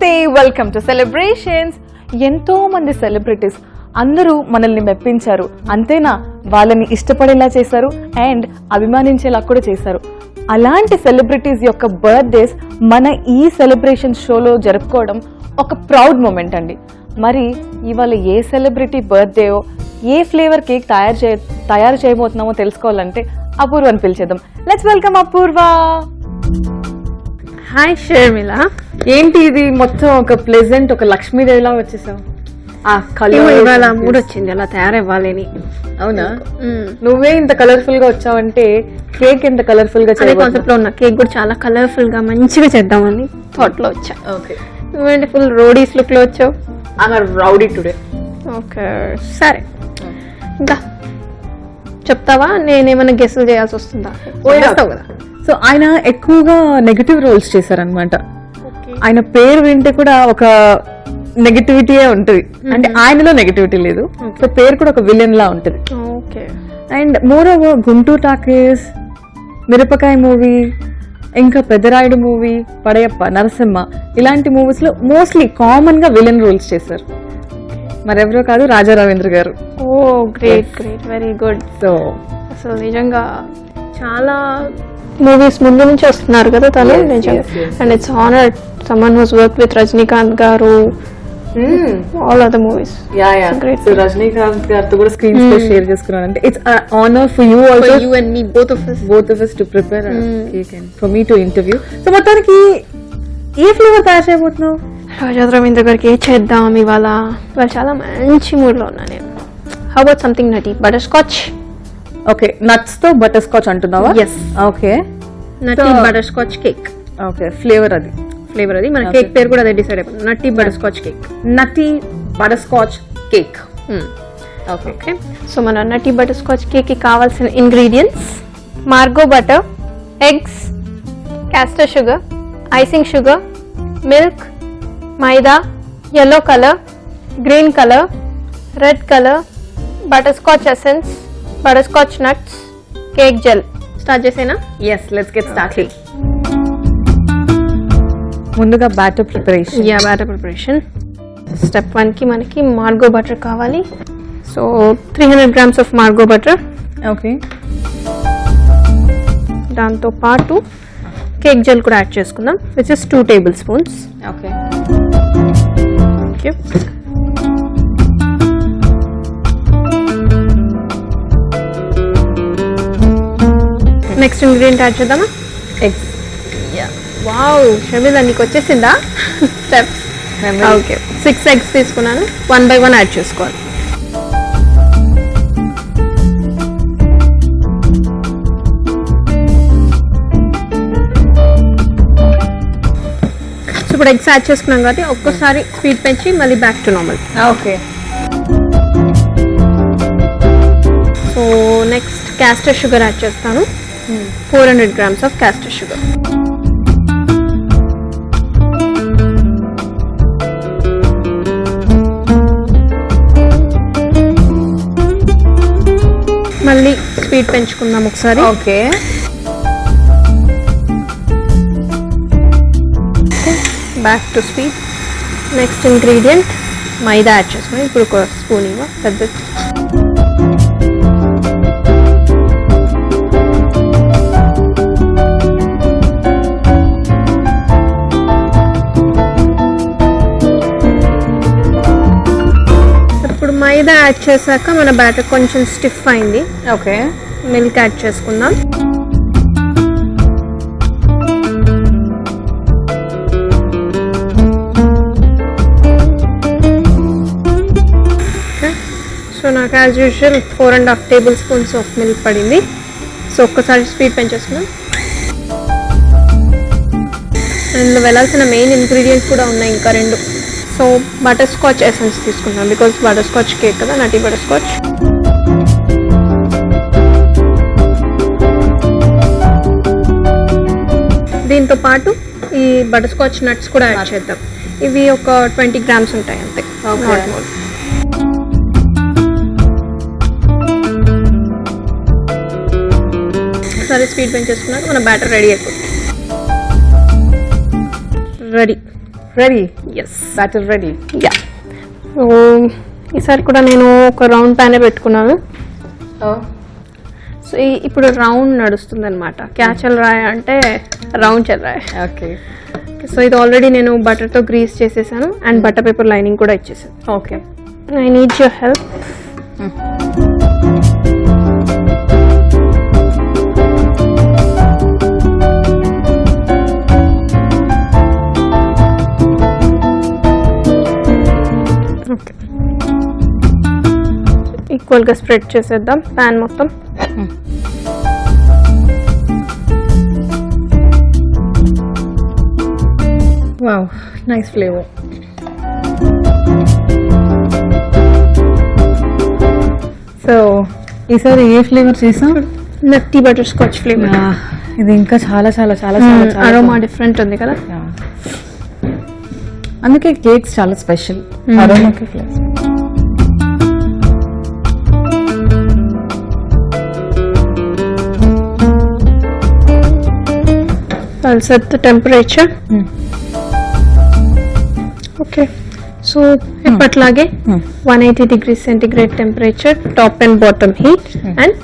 నమస్తే, welcome to celebrations. ఎంతో మంది సెలబ్రిటీస్ అందరూ మనల్ని మెప్పించారు. అంతేనా, వాళ్ళని ఇష్టపడేలా చేశారు అండ్ అభిమానించేలా కూడా చేశారు. అలాంటి సెలబ్రిటీస్ యొక్క బర్త్డేస్ మన ఈ సెలబ్రేషన్ షోలో జరుపుకోవడం ఒక ప్రౌడ్ మూమెంట్ అండి. మరి ఇవాళ ఏ సెలబ్రిటీ బర్త్డేయో, ఏ ఫ్లేవర్ కేక్ తయారు చేయబోతున్నామో తెలుసుకోవాలంటే అపూర్వని పిలిచేద్దాం. Let's welcome Apoorva. Hi Sharmila. ఏంటి ఇది మొత్తం ఒక ప్లెజెంట్, ఒక లక్ష్మీదేవిలా వచ్చేసావు. ఇవాళ మూడు వచ్చింది అలా తయారవ్వాలని. అవునా? నువ్వే ఇంత కలర్ఫుల్ గా వచ్చావంటే కేక్ ఎంత కలర్ఫుల్ గా కాన్సెప్ట్ లో ఉన్న కేక్ కూడా చాలా కలర్ఫుల్ గా మంచిగా చేద్దామని థాట్ లో వచ్చా. ఓకే, నువ్వేంటి ఫుల్ రోడీస్ లుక్ లో వచ్చావు? Rowdy today. ఓకే సరే, ఇంకా చెప్తావా? నేనేమైనా గెస్సులు చేయాల్సి వస్తుందా? చేస్తావు కదా. సో ఆయన ఎక్కువగా నెగటివ్ రోల్స్ చేశారనమాట. ఆయన పేరు వింటే కూడా ఒక నెగటివిటీయే ఉంటుంది, అంటే ఆయనలో నెగటివిటీ లేదు. సో పేరు కూడా ఒక విలన్ లా ఉంటుంది. Okay. And more over Guntur talkies, Mirapakaya movie, ఇంకా పెద్దరాయుడు మూవీ, పడయప్ప, నరసింహ ఇలాంటి మూవీస్ లో మోస్ట్లీ కామన్ గా విలన్ రోల్స్ చేశారు. మరెవరో కాదు, Raja Ravindra garu. Oh great great, very good. So అసలు నిజంగా చాలా మూవీస్ ముందు నుంచి వస్తున్నారు కదా తను. నిజంగా and it's honour someone who's work with Rajinikanth garu, all of the movies. So Rajinikanth గారితో కూడా స్క్రీన్ స్పేస్ షేర్ చేసుకున్నాను. అంటే it's honour for you also, you and me, both of us to prepare cake and for me to interview. So మొత్తానికి ఏ flavour తయారు చేయబోతున్నావు? రాజా రవీంద్ర గారికి ఏ చేద్దాం ఇవాళ చాలా మంచి మూడ్ లో ఉన్నా నేను. How about something nutty, butter scotch. Okay, nuts తో బటర్ స్కాచ్ అంటున్నావా? Yes. Okay, nutty butter scotch cake. Okay, flavour అది మన కేక్ పేరు కూడా అదే డిసైడ్ అయిపోయింది, nutty butter scotch cake. Nutty butter scotch cake. Okay okay. So మన nutty butter scotch cake కి కావాల్సిన ingredients: Margo butter, eggs, castor sugar, icing sugar, milk, maida, yellow colour, green colour, red colour, butter scotch essence, butter scotch nuts, cake gel. Start చేసేనా? Yes, let's get started. ముందుగా batter preparation. Batter preparation. Step 1 కి మనకి Margo butter కావాలి. So 300 grams of Margo butter. Okay, దాంతో పాటు cake gel కూడా add చేసుకుందాం, which is 2 tablespoons. Okay. Next ingredient add చేద్దామా? ఎగ్స్. వావ్ షర్మిల, నీకు వచ్చేసిందా స్టెప్స్? ఓకే, 6 eggs తీసుకున్నాను. 1 by 1 యాడ్ చేసుకోవాలి. సో ఇప్పుడు ఎగ్స్ యాడ్ చేసుకున్నాం కాబట్టి ఒక్కసారి స్పీడ్ పెంచి మళ్ళీ back to normal. Okay. So next castor sugar add చేస్తాను. 400 grams ఆఫ్ క్యాస్టర్ షుగర్. మళ్ళీ స్పీడ్ పెంచుకుందాం ఒకసారి. Okay. Back to speed. Next ingredient maida add చేసుకుని ఇప్పుడు ఒక స్పూన్ ఇవ్వ పెద్ద. ఇప్పుడు మైదా యాడ్ చేశాక మన బ్యాటర్ కొంచెం స్టిఫ్ అయింది. ఓకే, మిల్క్ యాడ్ చేసుకుందాం. సో నాకు as usual 4.5 tablespoons of milk పడింది. సో ఒక్కసారి స్పీడ్ పెంచేసుకుందాం. ఇందులో వెళ్ళాల్సిన మెయిన్ ఇంగ్రీడియంట్స్ కూడా ఉన్నాయి ఇంకా 2. సో బటర్ స్కాచ్ ఎసెన్స్ తీసుకుందాం, బికాస్ బటర్ స్కాచ్ కేక్ కదా, నటీ బటర్ స్కాచ్. దీంతో పాటు ఈ బటర్ స్కాచ్ నట్స్ కూడా యాడ్ చేద్దాం. ఇవి ఒక 20 grams ఉంటాయి అంతే. ఒకసారి స్పీడ్ పెంచేసుకున్నాక మన బ్యాటర్ రెడీ అయిపోతుంది. Ready. Ready, yes batter ready. Yeah. So ఈసారి కూడా నేను ఒక రౌండ్ ప్యానే పెట్టుకున్నాను. సో ఇప్పుడు రౌండ్ నడుస్తుంది అనమాట. క్యా చల్ రా అంటే రౌండ్ చల్ రా. ఓకే. సో ఇది ఆల్రెడీ నేను బటర్తో గ్రీస్ చేసేసాను అండ్ బటర్ పేపర్ లైనింగ్ కూడా ఇచ్చేసాను. Okay. I need your help. Okay, ఈక్వల్గా స్ప్రెడ్ చేసేద్దాం ప్యాన్ మొత్తం. Wow, nice flavour. సో ఈసారి ఏ ఫ్లేవర్ చేసాం? నట్టి బటర్ స్కాచ్ ఫ్లేవర్. ఇది ఇంకా చాలా చాలా చాలా చాలా చాలా అరోమా డిఫరెంట్ ఉంది కదా. అందుకే కేక్స్ చాలా స్పెషల్. అరోమాకి flavour. I'll set the temperature. Okay, so ఎప్పట్లాగే 180 degrees centigrade temperature, top and bottom heat and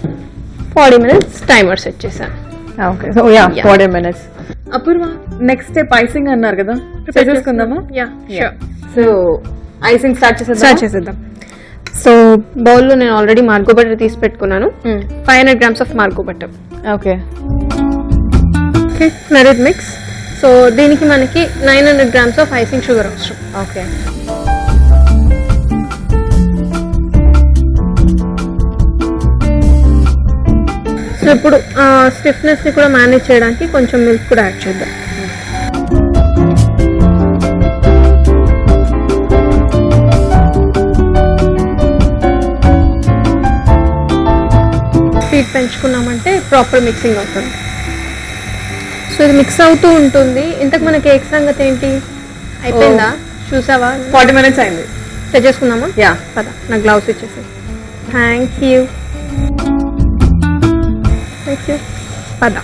40 minutes timer set చేశాను. Okay, so yeah 40 minutes. Apoorva, next step icing అన్నారు కదా, ప్రిపేర్ చేసుకుందామా? Yeah sure. So icing start చేసేద్దాం. So బౌల్లో నేను already Margo butter తీసి పెట్టుకున్నాను. 500 grams of Margo butter. Okay. Okay, merit mix. So దీనికి మనకి 900 grams ఆఫ్ ఐసింగ్ షుగర్ అవసరం. ఓకే. సో ఇప్పుడు స్టిఫ్నెస్ ని కూడా మేనేజ్ చేయడానికి కొంచెం మిల్క్ కూడా యాడ్ చేద్దాం. స్పీడ్ పెంచుకున్నామంటే ప్రాపర్ మిక్సింగ్ అవుతుంది. సో ఇది మిక్స్ అవుతూ ఉంటుంది. ఇంతకు మన కేక్ సంగతి ఏంటి, అయిపోయిందా? చూసావా? 40 minutes అయింది. సెట్ చేసుకుందామా? యా. పద, నా గ్లౌస్ ఇచ్చేసి. Thank you. పద.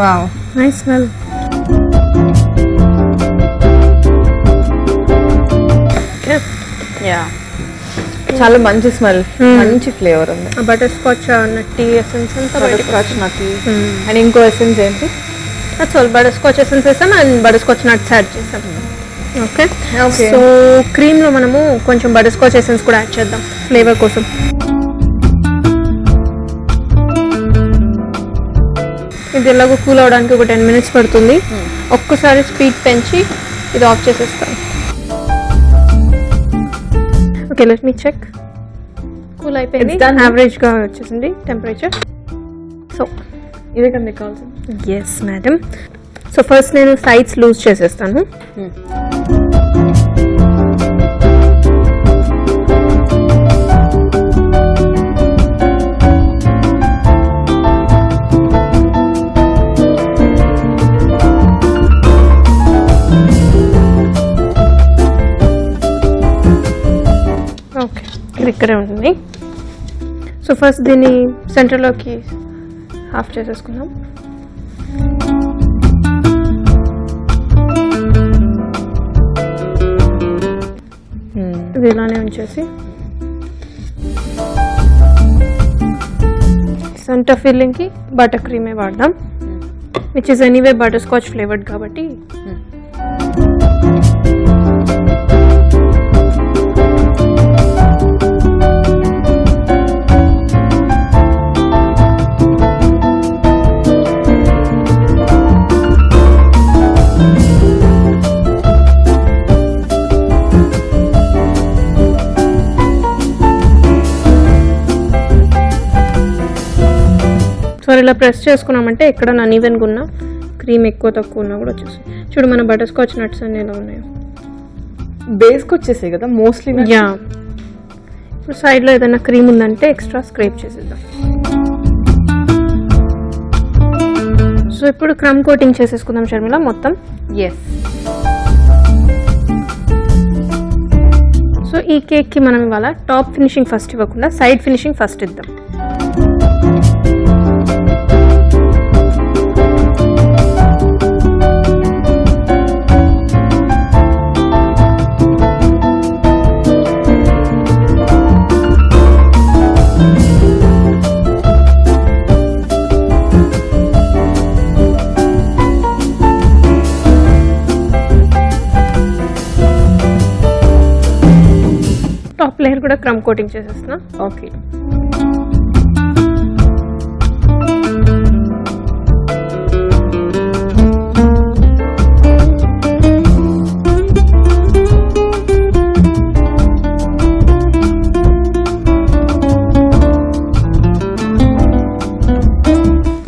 Wow, nice smell. యా, చాలా మంచి స్మెల్, మంచి ఫ్లేవర్ ఉంది. బటర్ స్కాచ్ నట్టి ఎసెన్స్ అంతా బటర్ స్కాచ్ నట్స్ అండ్ ఇంకో ఎసెన్స్ ఏంటి? బటర్ స్కాచ్ ఎసెన్స్ వేసాం and butter scotch nuts add చేసాం. ఓకే. ఓకే. సో క్రీమ్ లో మనము కొంచెం బటర్ స్కాచ్ ఎసెన్స్ కూడా యాడ్ చేద్దాం ఫ్లేవర్ కోసం. ఇది ఎలాగో కూల్ అవడానికి ఒక 10 minutes పడుతుంది. ఒక్కసారి స్పీడ్ పెంచి ఇది ఆఫ్ చేసేస్తాం. Okay, let me check. Cool అయిపోయింది, యావరేజ్ గా వచ్చేసింది టెంపరేచర్. సో ఇదే కదా మీకు కావాల్సింది? Yes madam. సో ఫస్ట్ నేను సైడ్స్ లూజ్ చేసేస్తాను. ఓకే, ఇది ఇక్కడే ఉంటుంది. సో ఫస్ట్ దీన్ని సెంటర్లోకి హాఫ్ చేసేసుకుందాం. ఇది ఇలానే ఉంచేసి సెంటర్ ఫిల్లింగ్కి బటర్ క్రీమే వాడదాం, which is anyway butter scotch flavoured కాబట్టి. సో ఇలా ప్రెస్ చేసుకున్నామంటే ఎక్కడ అన్ఈవెన్గా ఉన్నా, క్రీమ్ ఎక్కువ తక్కువ ఉన్నా కూడా వచ్చేసి. చూడు మన బటర్ స్కాచ్ నట్స్ అన్నీ ఎలా ఉన్నాయో. బేస్కి వచ్చేసాయి కదా మోస్ట్లీ. యా. ఇప్పుడు సైడ్లో ఏదైనా క్రీమ్ ఉందంటే ఎక్స్ట్రా స్క్రేప్ చేసేద్దాం. సో ఇప్పుడు క్రమ్ కోటింగ్ చేసేసుకుందాం షర్మిల మొత్తం. ఎస్. ఈ కేక్కి మనం ఇవాళ టాప్ ఫినిషింగ్ ఫస్ట్ ఇవ్వకుండా సైడ్ ఫినిషింగ్ ఫస్ట్ ఇద్దాం. టాప్ లేయర్ కూడా క్రమ్ కోటింగ్ చేసేస్తున్నా. Okay.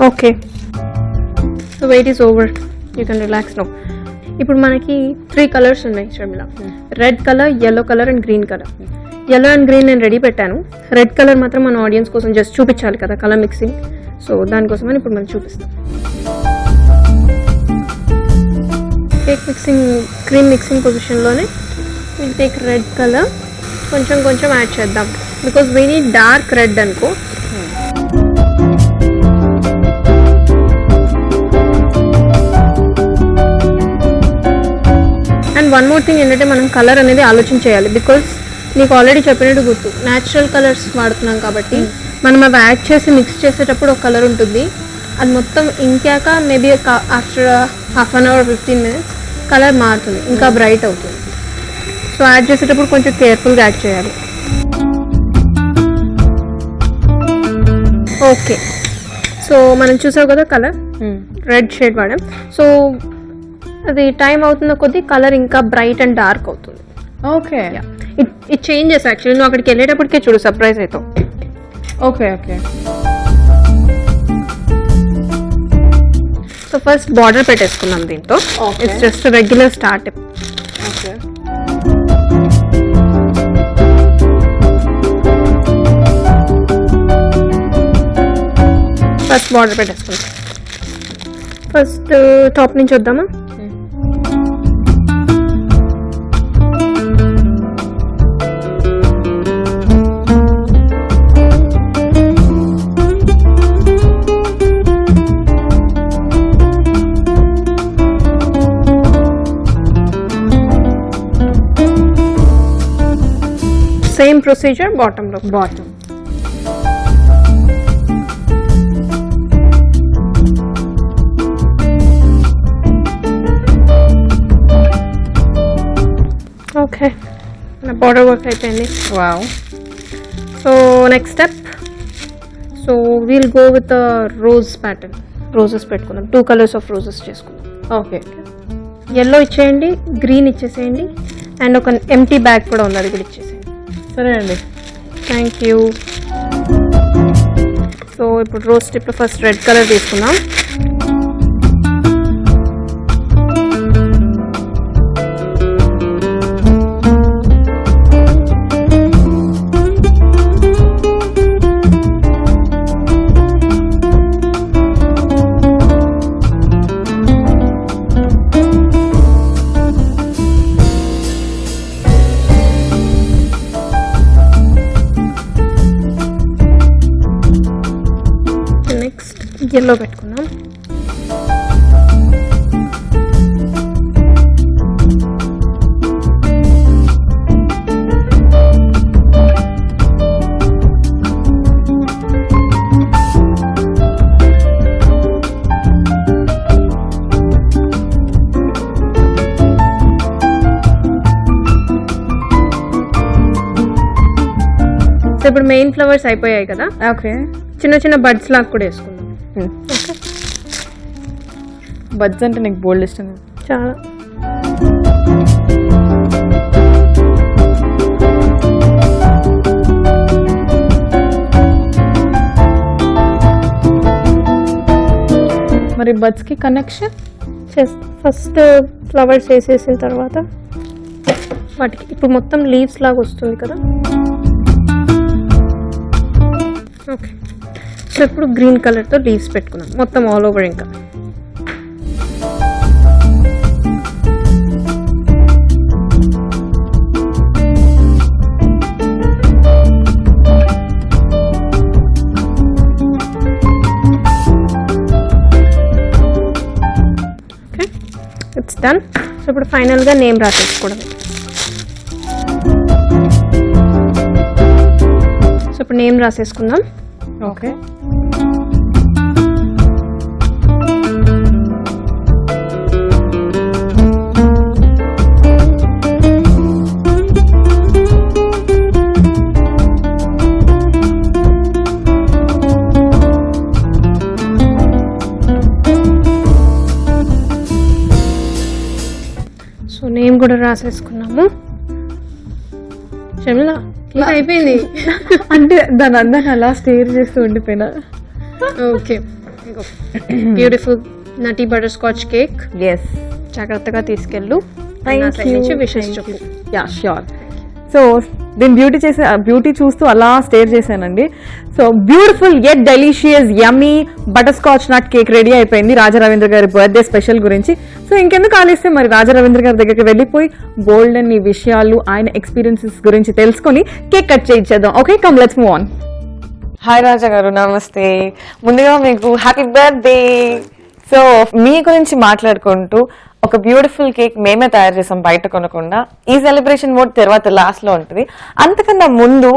Okay, so wait is over, you can relax now. ఇప్పుడు మనకి 3 కలర్స్ ఉన్నాయి Sharmila, red colour, yellow colour and green colour. yellow and green నేను ready పెట్టాను. Red colour మాత్రం మన ఆడియన్స్ కోసం జస్ట్ చూపించాలి కదా కలర్ మిక్సింగ్, సో దానికోసమని ఇప్పుడు మనం చూపిస్తాం. కేక్ మిక్సింగ్ క్రీమ్ మిక్సింగ్ పొజిషన్లోనే విల్ టేక్ రెడ్ కలర్, కొంచెం కొంచెం యాడ్ చేద్దాం because we need dark red అనుకో. అండ్ వన్ మోర్ థింగ్ ఏంటంటే మనం కలర్ అనేది ఆలోచన చేయాలి బికాజ్ నీకు ఆల్రెడీ చెప్పినట్టు గుర్తు న్యాచురల్ కలర్స్ వాడుతున్నాం కాబట్టి మనం అవి యాడ్ చేసి మిక్స్ చేసేటప్పుడు ఒక కలర్ ఉంటుంది, అది మొత్తం ఇంకాక maybe after half an hour 15 minutes colour మారుతుంది, ఇంకా బ్రైట్ అవుతుంది. సో యాడ్ చేసేటప్పుడు కొంచెం కేర్ఫుల్గా యాడ్ చేయాలి. ఓకే, సో మనం చూసావు కదా కలర్ రెడ్ షేడ్ వాడాం. సో అది టైం అవుతున్న కొద్దీ కలర్ ఇంకా బ్రైట్ అండ్ డార్క్ అవుతుంది. ఓకే, ఇట్ చేంజెస్ యాక్చువల్లీ, నువ్వు అక్కడికి వెళ్ళేటప్పటికే చూడు సర్ప్రైజ్ అవుతావు. Okay okay. So first border పెట్టేసుకున్నాం దీంతో. It's just regular start. Okay, first border పెట్టేసుకుంటాం. ఫస్ట్ టాప్ నుంచి వద్దామా? సేమ్ ప్రొసీజర్ బాటంలో. బాటమ్. ఓకే, నా బార్డర్ వర్క్ అయిపోయింది. Wow. So next step, so we'll go with rose pattern. Roses పెట్టుకుందాం, 2 colours of roses చేసుకుందాం. ఓకే, ఎల్లో ఇచ్చేయండి, green ఇచ్చేసేయండి, అండ్ ఒక ఎంటీ బ్యాగ్ కూడా ఉంది, అది కూడా ఇచ్చేసేయండి. సరే అండి. Thank you. సో ఇప్పుడు రోజ్ స్ట్రిప్లో ఫస్ట్ రెడ్ కలర్ తీసుకుందాం. ఎల్లో పెట్టుకుందాం. సో ఇప్పుడు మెయిన్ ఫ్లవర్స్ అయిపోయాయి కదా, ఓకే. చిన్న చిన్న బడ్స్ లాగా కూడా వేసుకుందాం. బడ్స్ అంటే నీకు బోల్డ్ ఇష్టం కదా. చాలా. మరి బడ్స్ కి కనెక్షన్ ఫస్ట్ ఫ్లవర్స్ వేసేసిన తర్వాత వాటికి ఇప్పుడు మొత్తం లీవ్స్ లాగా వస్తుంది కదా. ఓకే, సో ఇప్పుడు గ్రీన్ కలర్తో లీవ్స్ పెట్టుకున్నాం మొత్తం ఆల్ ఓవర్. ఇంకా డన్. సో ఇప్పుడు ఫైనల్గా నేమ్ రాసేసుకోవడం. సో ఇప్పుడు నేమ్ రాసేసుకుందాం. ఓకే. సో నేమ్ కూడా రాసేసుకున్నాము. షర్మిల అయిపోయింది. అంటే దాని అందరిని అలా స్టేర్ చేస్తూ ఉండిపోయినా. Okay, beautiful nutty butter scotch cake. Yes, జాగ్రత్తగా తీసుకెళ్ళు. విషెస్ చెప్పు. Yeah sure. సో నేను బ్యూటీ చూస్తూ అలా స్టేర్ చేశానండి. So beautiful yet delicious yummy butter scotch nut cake ready అయిపోయింది రాజా రవీంద్ర గారి బర్త్డే స్పెషల్ గురించి. సో ఇంకెందుకు ఆలోచిస్తే మరి రాజా రవీంద్ర గారి దగ్గరికి వెళ్ళిపోయి బోల్డ్ అన్ని విషయాలు ఆయన ఎక్స్పీరియన్సెస్ గురించి తెలుసుకొని కేక్ కట్ చేయించేద్దాం. Okay, come let's move on. Hi Raja garu, నమస్తే. ముందుగా మీకు హ్యాపీ బర్త్డే. సో మీ గురించి మాట్లాడుకుంటూ ఒక బ్యూటిఫుల్ కేక్ మేమే తయారు చేసాం బయట కొనకుండా. ఈ సెలబ్రేషన్ మోడ్ తర్వాత లాస్ట్ లో ఉంటుంది. అంతకన్నా ముందు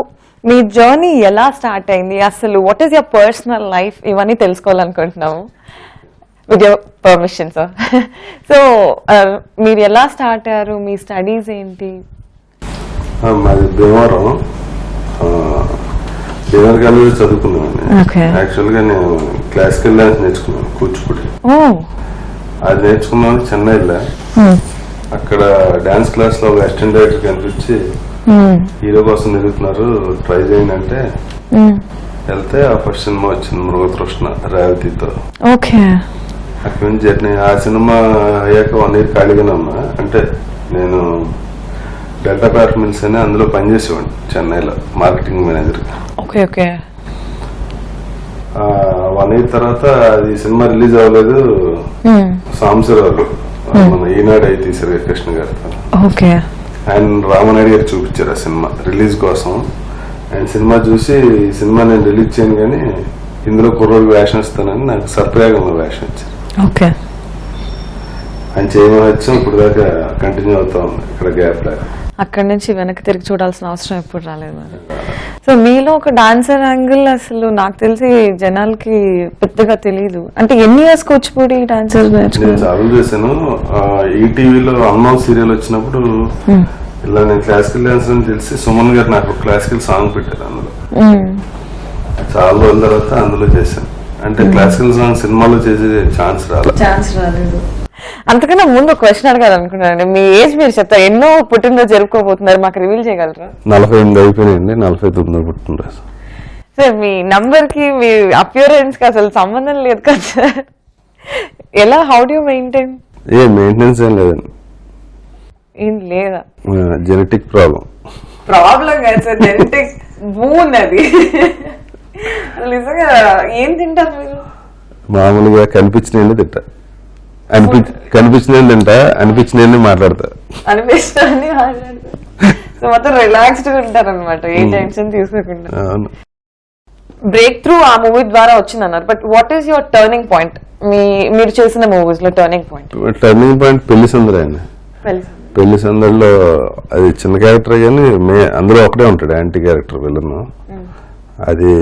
మీ జర్నీ ఎలా స్టార్ట్ అయింది, అసలు what is your personal life, ఇవన్నీ తెలుసుకోవాలనుకుంటున్నాము with your permission sir. So మీరు ఎలా స్టార్ట్ అయ్యారు, మీ స్టడీస్ ఏంటి? మాది భీమవరం, జూనియర్ కాలేజ్ చదువుకున్నాను. యాక్చువల్గా నేను క్లాసికల్ డాన్స్ నేర్చుకున్నాను, కూచిపూడి. అది నేర్చుకున్నాను చెన్నైలో. అక్కడ డాన్స్ క్లాస్ లో ఒక అసిస్టెంట్ డైరెక్టర్ కనిపించి హీరో కోసం నిలుగుతున్నారు, ట్రై చేయండి అంటే వెళ్తే ఆ ఫస్ట్ సినిమా వచ్చింది మృగతృష్ణ రేవతితో. అక్కడి నుంచి జర్నీ. ఆ సినిమా అయ్యాక 1 year ఖాళీగానే ఉన్నా. అంటే నేను డెల్టా పేపర్ మిల్స్ అని అందులో పనిచేసేవాడిని చెన్నైలో, marketing manager. Okay okay. 1 year తర్వాత అది సినిమా రిలీజ్ అవ్వలేదు. సాంబశివరావు మన ఈనాడు అయితే తీసారు కృష్ణ గారితో. ఆయన రామనాయుడు గారు చూపించారు ఆ సినిమా రిలీజ్ కోసం. ఆయన సినిమా చూసి ఈ సినిమా నేను రిలీజ్ చేయను కానీ ఇందులో కుర్రోడికి వేషం ఇస్తానని నాకు సర్ప్రయాగంలో వేషం ఇచ్చారు. ఆయన చేయమని వచ్చాం. ఇప్పుడు దాకా కంటిన్యూ అవుతా ఉంది, ఇక్కడ గ్యాప్ లేక. అక్కడి నుంచి వెనక్కి తిరిగి చూడాల్సిన అవసరం ఎప్పుడు రాలేదు మరి. సో మీలో ఒక డాన్సర్ యాంగిల్ అసలు నాకు తెలిసి జనాలకి పెద్దగా తెలియదు. అంటే ఎన్ని ఇయర్స్ కూచిపూడి డాన్సర్? నేను చాలు చేశాను. ఈటీవీలో అన్నం సీరియల్ వచ్చినప్పుడు ఇలా నేను క్లాసికల్ డాన్సర్ అని తెలిసి సుమన్ గారు నాకు క్లాసికల్ సాంగ్ పెట్టారు. అందులో చాలా రోజుల తర్వాత అందులో చేశాను. అంటే క్లాసికల్ సాంగ్ సినిమాలో చేసే ఛాన్స్ రాలేదు. అంతకన్నా ముందు క్వశ్చన్ అడగాలనుకుంటున్నాను. మీ ఏజ్ మీరు చెప్తారు, ఎన్నో పుట్టినరోజు జరుపుకోబోతున్నారు, మాకు రివీల్ చేయగలరా? 48 అయిపోయినాయండి, 49 పుట్టినరోజు. సార్ మీ నంబర్ కి మీ అపియరెన్స్ కి అసలు సంబంధం లేదు కదా సార్. ఎలా, how do you maintain? Maintenance ఏం లేదండి. ఏం లేదా? జెనెటిక్ ప్రాబ్లం కాదు సార్, జెనెటిక్ బూన్ అది. నిజంగా ఏం తింటారు మీరు? మామూలుగా కనిపించినండి తింటా, కనిపించినండి తింటా, అనిపించినండి మాట్లాడతా. అనిపిస్తుంది సో మొత్తం రిలాక్స్డ్ గా ఉంటారు అనమాట, ఏ టెన్షన్ తీసుకోకుండా. బ్రేక్ త్రూ ఆ మూవీ ద్వారా వచ్చిందన్నారు. But what is your turning point? మీరు చేసిన మూవీస్ లో టర్నింగ్ పాయింట్? టర్నింగ్ పాయింట్ పెళ్లి సందడి అండి. పెళ్లి సందడిలో అది చిన్న క్యారెక్టర్ కానీ అందులో ఒకటే ఉంటాడు, యాంటీ క్యారెక్టర్ విలన్. అది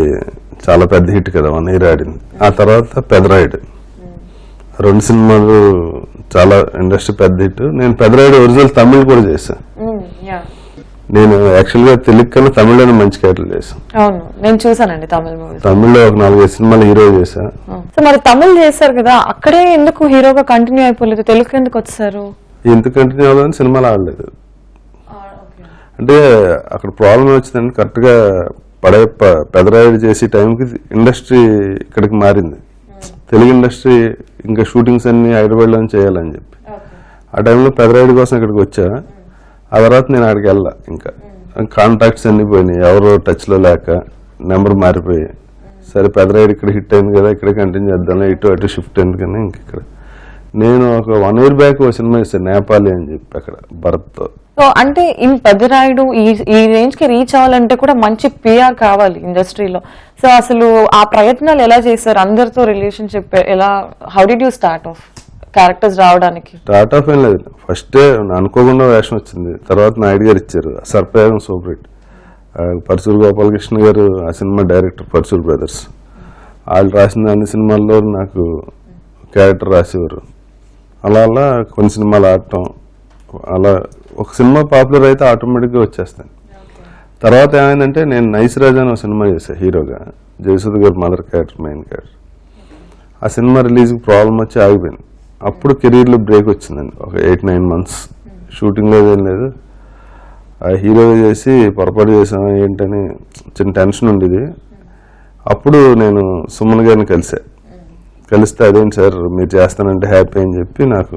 చాలా పెద్ద హిట్ కదా, 1 year ఆడింది. ఆ తర్వాత పెదరాయుడు, 2 సినిమాలు చాలా ఇండస్ట్రీ పెద్ద హిట్. నేను పెదరాయుడు ఒరిజినల్ తమిళ్ కూడా చేశాను. నేను యాక్చువల్ గా తెలుగు కన్నా తమిళ్లోనే మంచి క్యారెక్టర్ చేశాను. అవును, నేను చూసానండి తమిళ మూవీ. తమిళ్లో ఒక 4-5 సినిమాలు హీరో చేశా. సో మరి తమిళ్ చేశారు కదా, అక్కడే ఎందుకు హీరోగా కంటిన్యూ అయిపోలేదు, తెలుగుకి ఎందుకు వచ్చారు? ఎందుకు కంటిన్యూ అవ్వదని సినిమాలు ఆడలేదు. అంటే అక్కడ ప్రాబ్లం వచ్చిందంటే కరెక్ట్ గా పెదరాయుడు చేసే టైంకి ఇండస్ట్రీ ఇక్కడికి మారింది. తెలుగు ఇండస్ట్రీ ఇంకా షూటింగ్స్ అన్ని హైదరాబాద్లో చేయాలని చెప్పి ఆ టైంలో పెదరాయుడు కోసం ఇక్కడికి వచ్చా. ఆ తర్వాత నేను అక్కడికి వెళ్ళా. ఇంకా కాంటాక్ట్స్ అన్ని పోయినాయి, ఎవరో టచ్లో లేక నెంబర్ మారిపోయి, సరే పెదరాయుడు ఇక్కడ హిట్ అయింది కదా, ఇక్కడే కంటిన్యూ చేద్దాం, ఇటు అటు షిఫ్ట్ ఎందుకని ఇంక ఇక్కడ. నేను ఒక 1 year బ్యాక్ ఒక సినిమా ఇస్తాను నేపాలి అని చెప్పి అక్కడ భరత్తో. సో అంటే ఈ పెదరాయుడు ఈ రేంజ్ కి రీచ్ అవ్వాలంటే కూడా మంచి పిఆర్ కావాలి ఇండస్ట్రీలో. సో అసలు ఆ ప్రయత్నాలు ఎలా చేశారు? అందరితో రిలేషన్షిప్ ఎలా, how did you start of? Characters రావడానికి? స్టార్ట్ ఆఫ్ ఏం లేదు, ఫస్ట్ అనుకోకుండా వేషం వచ్చింది, తర్వాత నాయుడు గారు ఇచ్చారు, సర్ప్రయోగం సూపర్ హిట్. పరశూరు గోపాలకృష్ణ గారు ఆ సినిమా డైరెక్టర్, పరశూరు బ్రదర్స్, వాళ్ళు రాసిన అన్ని సినిమాల్లో నాకు క్యారెక్టర్ రాసేవారు. అలా అలా కొన్ని సినిమాలు ఆడటం, అలా ఒక సినిమా పాపులర్ అయితే ఆటోమేటిక్గా వచ్చేస్తాను. తర్వాత ఏమైందంటే నేను నైస్ రాజా అని ఒక సినిమా చేశాను హీరోగా, జయసుధ గారు మదర్ క్యారెక్టర్, మెయిన్ క్యారెక్టర్. ఆ సినిమా రిలీజ్కి ప్రాబ్లం వచ్చి ఆగిపోయింది. అప్పుడు కెరీర్లో బ్రేక్ వచ్చిందండి, ఒక 8-9 months షూటింగ్ లేదు, ఏం లేదు. ఆ హీరోగా చేసి పొరపాటు చేసాం ఏంటని చిన్న టెన్షన్ ఉండేది. అప్పుడు నేను సుమన్ గారిని కలిస్తే అదేంటి సార్ మీరు చేస్తానంటే హ్యాపీ అని చెప్పి నాకు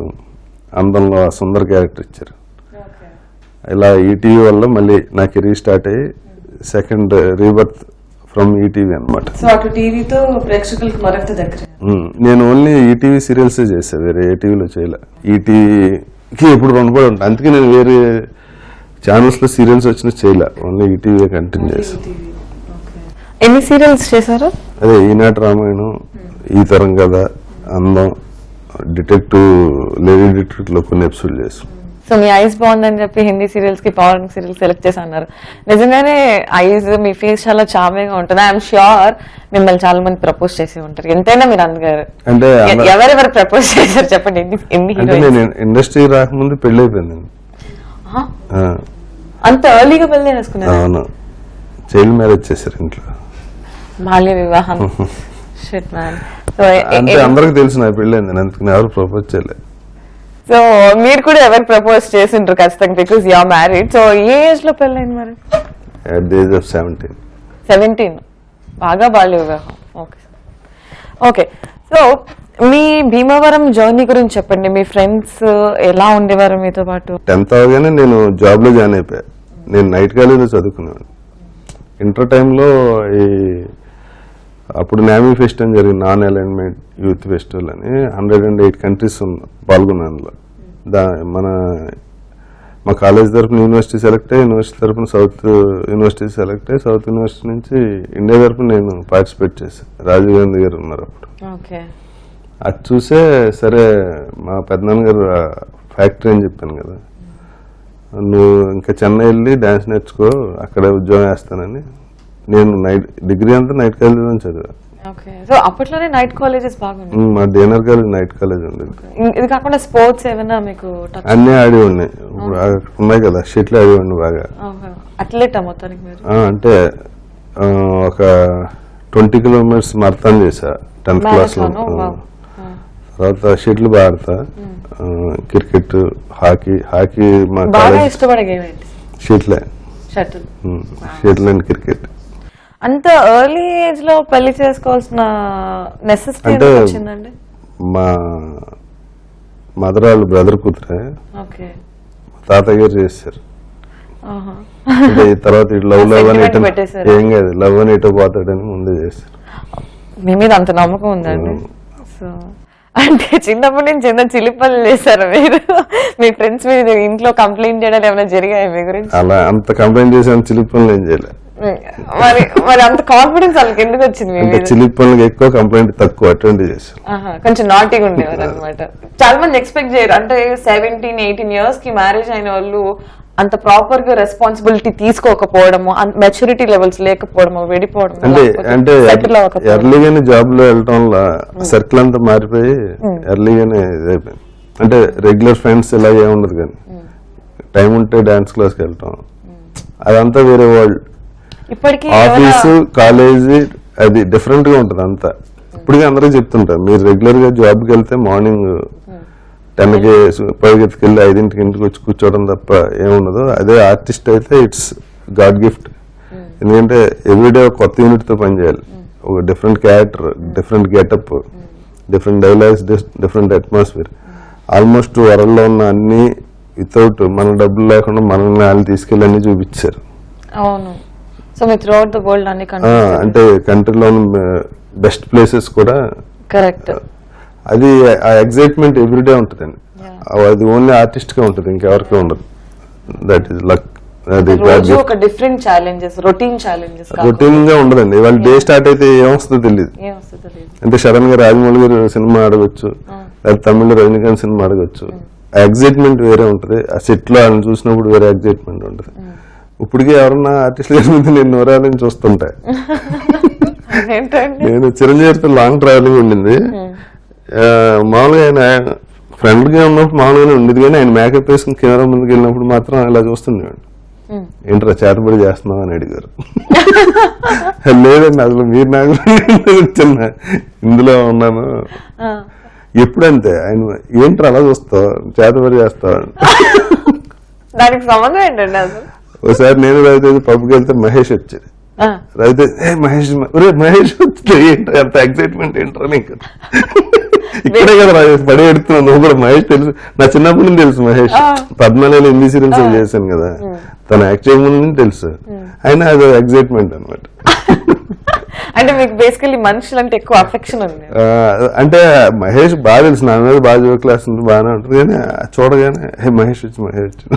అందంలో సుందర్ క్యారెక్టర్ ఇచ్చారు. ఇలా ఈటీవీ వల్ల మళ్ళీ నా కెరీర్ స్టార్ట్ అయ్యి సెకండ్ రీబర్త్ ఫ్రమ్ ఈటీవీ అనమాట. సో అటు టీవీతో ప్రేక్షకులకు మరింత దగ్గర. నేను ఓన్లీ ఈటీవీ సీరియల్స్ చేసా, వేరే ఏ టీవీలో చేయలే. ఈటీవీకి ఎప్పుడు రుణపడి ఉంటాను, అందుకే నేను వేరే ఛానల్స్ లో సీరియల్స్ వచ్చినా చేయలే, ఓన్లీ ఈటీవీ కంటిన్యూ చేశాను. ఎన్ని సీరియల్స్ చేశారు? అదే ఈనాటి రామాయణం, ఈ తరం కథ, అందం, డిటెక్టివ్, లేడీ డిటెక్టివ్ లో కొన్ని ఎపిసోడ్ చేసాం. సో మీ ఐస్ బాగుందని చెప్పి హిందీ సీరియల్స్ కి పవర్ సీరియల్ సెలెక్ట్ చేసి అన్నారు. నిజంగానే ఐస్, మీ ఫేస్ చాలా చార్మింగ్ గా ఉంటుంది. ఐఎమ్ ష్యూర్ మిమ్మల్ని చాలా మంది ప్రపోజ్ చేసి ఉంటారు. ఎంతైనా మీరు అందగారు. అంటే ఎవరెవరు ప్రపోజ్ చేశారు చెప్పండి? ఎన్ని అంటే నేను ఇండస్ట్రీ రాకముందు పెళ్లి అయిపోయింది. అంత ఎర్లీగా పెళ్లి చేసుకున్నారు? అవును, చైల్డ్ మ్యారేజ్ చేశారు ఇంట్లో, బాల్య వివాహం. Shit man. సో అంటే అందరికి తెలిసిన పెళ్లి అయింది, అందుకని ఎవరు ప్రపోజ్ చేయలేదు. సో మీరు కూడా ఎవరు ప్రపోజ్ చేసిండ్రు ఖచ్చితంగా, because you are married. So ఏ ఏజ్ లో పెళ్ళైంది మరి? At the age of 17. 17, బాగా బాల్య వివాహం. Okay okay. సో మీ భీమవరం జర్నీ గురించి చెప్పండి. మీ ఫ్రెండ్స్ ఎలా ఉండేవారు మీతో పాటు? 10th అవగానే నేను జాబ్ లో జాయిన్ అయిపోయా. నేను నైట్ కాలేజీలో చదువుకునేవాడిని. ఇంటర్ టైంలో అప్పుడు నామీ ఫెస్ట్ అని జరిగింది, నాన్ అలైన్మెంట్ యూత్ ఫెస్టివల్ అని. 108 countries పాల్గొన్నాను అందులో. మా కాలేజ్ తరఫున యూనివర్సిటీ సెలెక్ట్ అయ్యి, యూనివర్సిటీ తరఫున సౌత్ యూనివర్సిటీ సెలెక్ట్ అయ్యి, సౌత్ యూనివర్సిటీ నుంచి ఇండియా తరఫున నేను పార్టిసిపేట్ చేశాను. రాజీవ్ గాంధీ గారు ఉన్నారు అప్పుడు. అది చూసే సరే మా పెద్దనాన్నగారు ఫ్యాక్టరీ అని చెప్పాను కదా, నువ్వు ఇంకా చెన్నై వెళ్ళి డాన్స్ నేర్చుకో, అక్కడే ఉద్యోగం వేస్తానని. నేను డిగ్రీ అంతా నైట్ కాలేజ్ అని చదివా. సో అప్పట్లోనే నైట్ కాలేజెస్ బాగుంది. మా డిఎన్ఆర్ కాలేజ్ నైట్ కాలేజ్ ఉండేది. ఇది కాకుండా స్పోర్ట్స్ ఏమైనా మీకు? అన్నీ ఆడి ఉన్నాయి, ఇప్పుడు ఉన్నాయి కదా, షెట్లు ఆడి ఉండి బాగా. అథ్లెట్ మొత్తానికి మీరు? అంటే ఒక 20 kilometers మరతాన్ చేసా 10th class లో. తర్వాత షెట్లు బాగా ఆడతా, క్రికెట్, హాకీ మా బాగా ఇష్టపడే గేమ్ ఏంటి? షెట్లే, షటిల్. Shuttle and cricket. అంత ఎర్లీ ఏజ్ లో పెళ్లి చేసుకోవాల్సిన నెసెసిటీ అంటే వచ్చిందండి? మా మదర్ వాళ్ళ బ్రదర్ కూతురే, తాతయ్య గారు చేశారు. తర్వాత లవ్ అని ఏం కాదు, లవ్ అని ఇటో పోతాడని ముందే చేశారు. మీ మీద అంత నమ్మకం ఉందండి. సో అంటే చిన్నప్పటి నుంచి ఎంత చిలిపలు చేశారు మీరు? మీ ఫ్రెండ్స్ మీద ఇంట్లో కంప్లైంట్ చేయడం ఏమైనా జరిగాయి మీ గురించి? అలా అంత కంప్లైంట్ చేసి అంత చిలిపనులు ఏం చేయలేదు. మరి అంత కాన్ఫిడెన్స్ వాళ్ళకి ఎందుకు వచ్చింది? చిలిపనులకు ఎక్కువ, కంప్లైంట్ తక్కువ, అటువంటి చేశారు. కొంచెం నాటీగా ఉండేవారు అనమాట. చాలా మంది ఎక్స్పెక్ట్ చేయరు, అంటే 17-18 years కి మ్యారేజ్ అయిన వాళ్ళు అంత ప్రాపర్ గా రెస్పాన్సిబిలిటీ తీసుకోకపోవడము, మెచ్యూరిటీ లెవెల్స్ లేకపోవడము, విడిపోవడం. అంటే ఎర్లీగానే జాబ్ లో వెళ్ళటం వల్ల సర్కిల్ అంతా మారిపోయి ఎర్లీగానే ఇదైపోయింది. అంటే రెగ్యులర్ ఫ్రెండ్స్ ఇలా ఏముండదు, కానీ టైం ఉంటే డాన్స్ క్లాస్కి వెళ్ళటం, అదంతా వేరే వరల్డ్. ఇప్పటికీ ఆఫీసు, కాలేజీ అది డిఫరెంట్ గా ఉంటది అంతా. ఇప్పటికీ అందరూ చెప్తుంటారు, మీరు రెగ్యులర్ గా జాబ్కి వెళ్తే మార్నింగ్ 10కి పరిగెత్తుకు వెళ్ళి 5ంటికి ఇంటికి వచ్చి కూర్చోవడం తప్ప ఏముండదు. అదే ఆర్టిస్ట్ అయితే ఇట్స్ గాడ్ గిఫ్ట్. ఎందుకంటే ఎవ్రీడే ఒక కొత్త యూనిట్ తో పనిచేయాలి, ఒక different character, different getup, different dialogues, different atmosphere. Almost world లో ఉన్న అన్ని వితౌట్ మన డబ్బులు లేకుండా మనల్ని వాళ్ళు తీసుకెళ్ళి అన్ని చూపించారు. అవును. So me throughout the world అన్ని అంటే కంట్రీలో ఉన్న బెస్ట్ ప్లేసెస్ కూడా. కరెక్ట్. అది ఆ ఎగ్జైట్మెంట్ ఎవ్రీడే ఉంటుందండి. అది ఓన్లీ ఆర్టిస్ట్ గా ఉంటుంది, ఇంకెవరికి ఉండదు. That is luck. ఒక డిఫరెంట్ ఛాలెంజెస్, రొటీన్ గా ఉండదండి. వాళ్ళ డే స్టార్ట్ అయితే ఏమొస్తుందో తెలియదు. అంటే సడన్ గా రాజమౌళి గారు సినిమా ఆడవచ్చు, లేదా తమిళ రజనీకాంత్ సినిమా అడగచ్చు. ఆ ఎగ్జైట్మెంట్ వేరే ఉంటుంది, ఆ సెట్ లో ఆయన చూసినప్పుడు వేరే ఎగ్జైట్మెంట్ ఉంటుంది. ఇప్పటికీ ఎవరన్నా ఆర్టిస్టుల మీద నేను నూరాలని చూస్తుంటా. నేను చిరంజీవితో లాంగ్ ట్రావెలింగ్ ఉండింది. మామూలుగా ఆయన ఫ్రెండ్ గా ఉన్నప్పుడు మామూలుగానే ఉండేది, కానీ ఆయన మేకప్ వేసుకుని కెమెరా ముందుకు వెళ్ళినప్పుడు మాత్రం ఇలా చూస్తుండేవాడు. ఏంట్రా చేతబడి చేస్తున్నావు అని అడిగారు. లేదండి అసలు మీరు నాకు చిన్న ఇందులో ఉన్నాను. ఎప్పుడంతే ఆయన ఏంట్రా అలా చూస్తావు చేతబడి చేస్తావు. దానికి సంబంధం ఏంటండి అసలు? ఒకసారి నేను రవితేజ పబ్కి వెళ్తే మహేష్ వచ్చాడు. రవితేజ మహేష్ మహేష్ వస్తే ఏంట్రా అంత ఎక్సైట్మెంట్ ఏంట్రా నీకు, ఇక్కడే కదా పడే ఎడుతున్నావు నువ్వు కూడా. మహేష్ తెలుసు, నా చిన్నప్పటి నుంచి తెలుసు మహేష్. పద్మనాలు హిందీ సీరియల్స్ చేశాను కదా, తను యాక్ట్ చేయడం నుంచి తెలుసు. అయినా అది ఎక్సైట్మెంట్ అనమాట. అంటే మీకు బేసికలీ మనుషులు అంటే ఎక్కువ అఫెక్షన్ ఉంది. అంటే మహేష్ బాగా తెలుసు, నా మీద బాగా క్లాస్ ఉంది, బాగానే ఉంటుంది. కానీ చూడగానే మహేష్ వచ్చి మహేష్ వచ్చి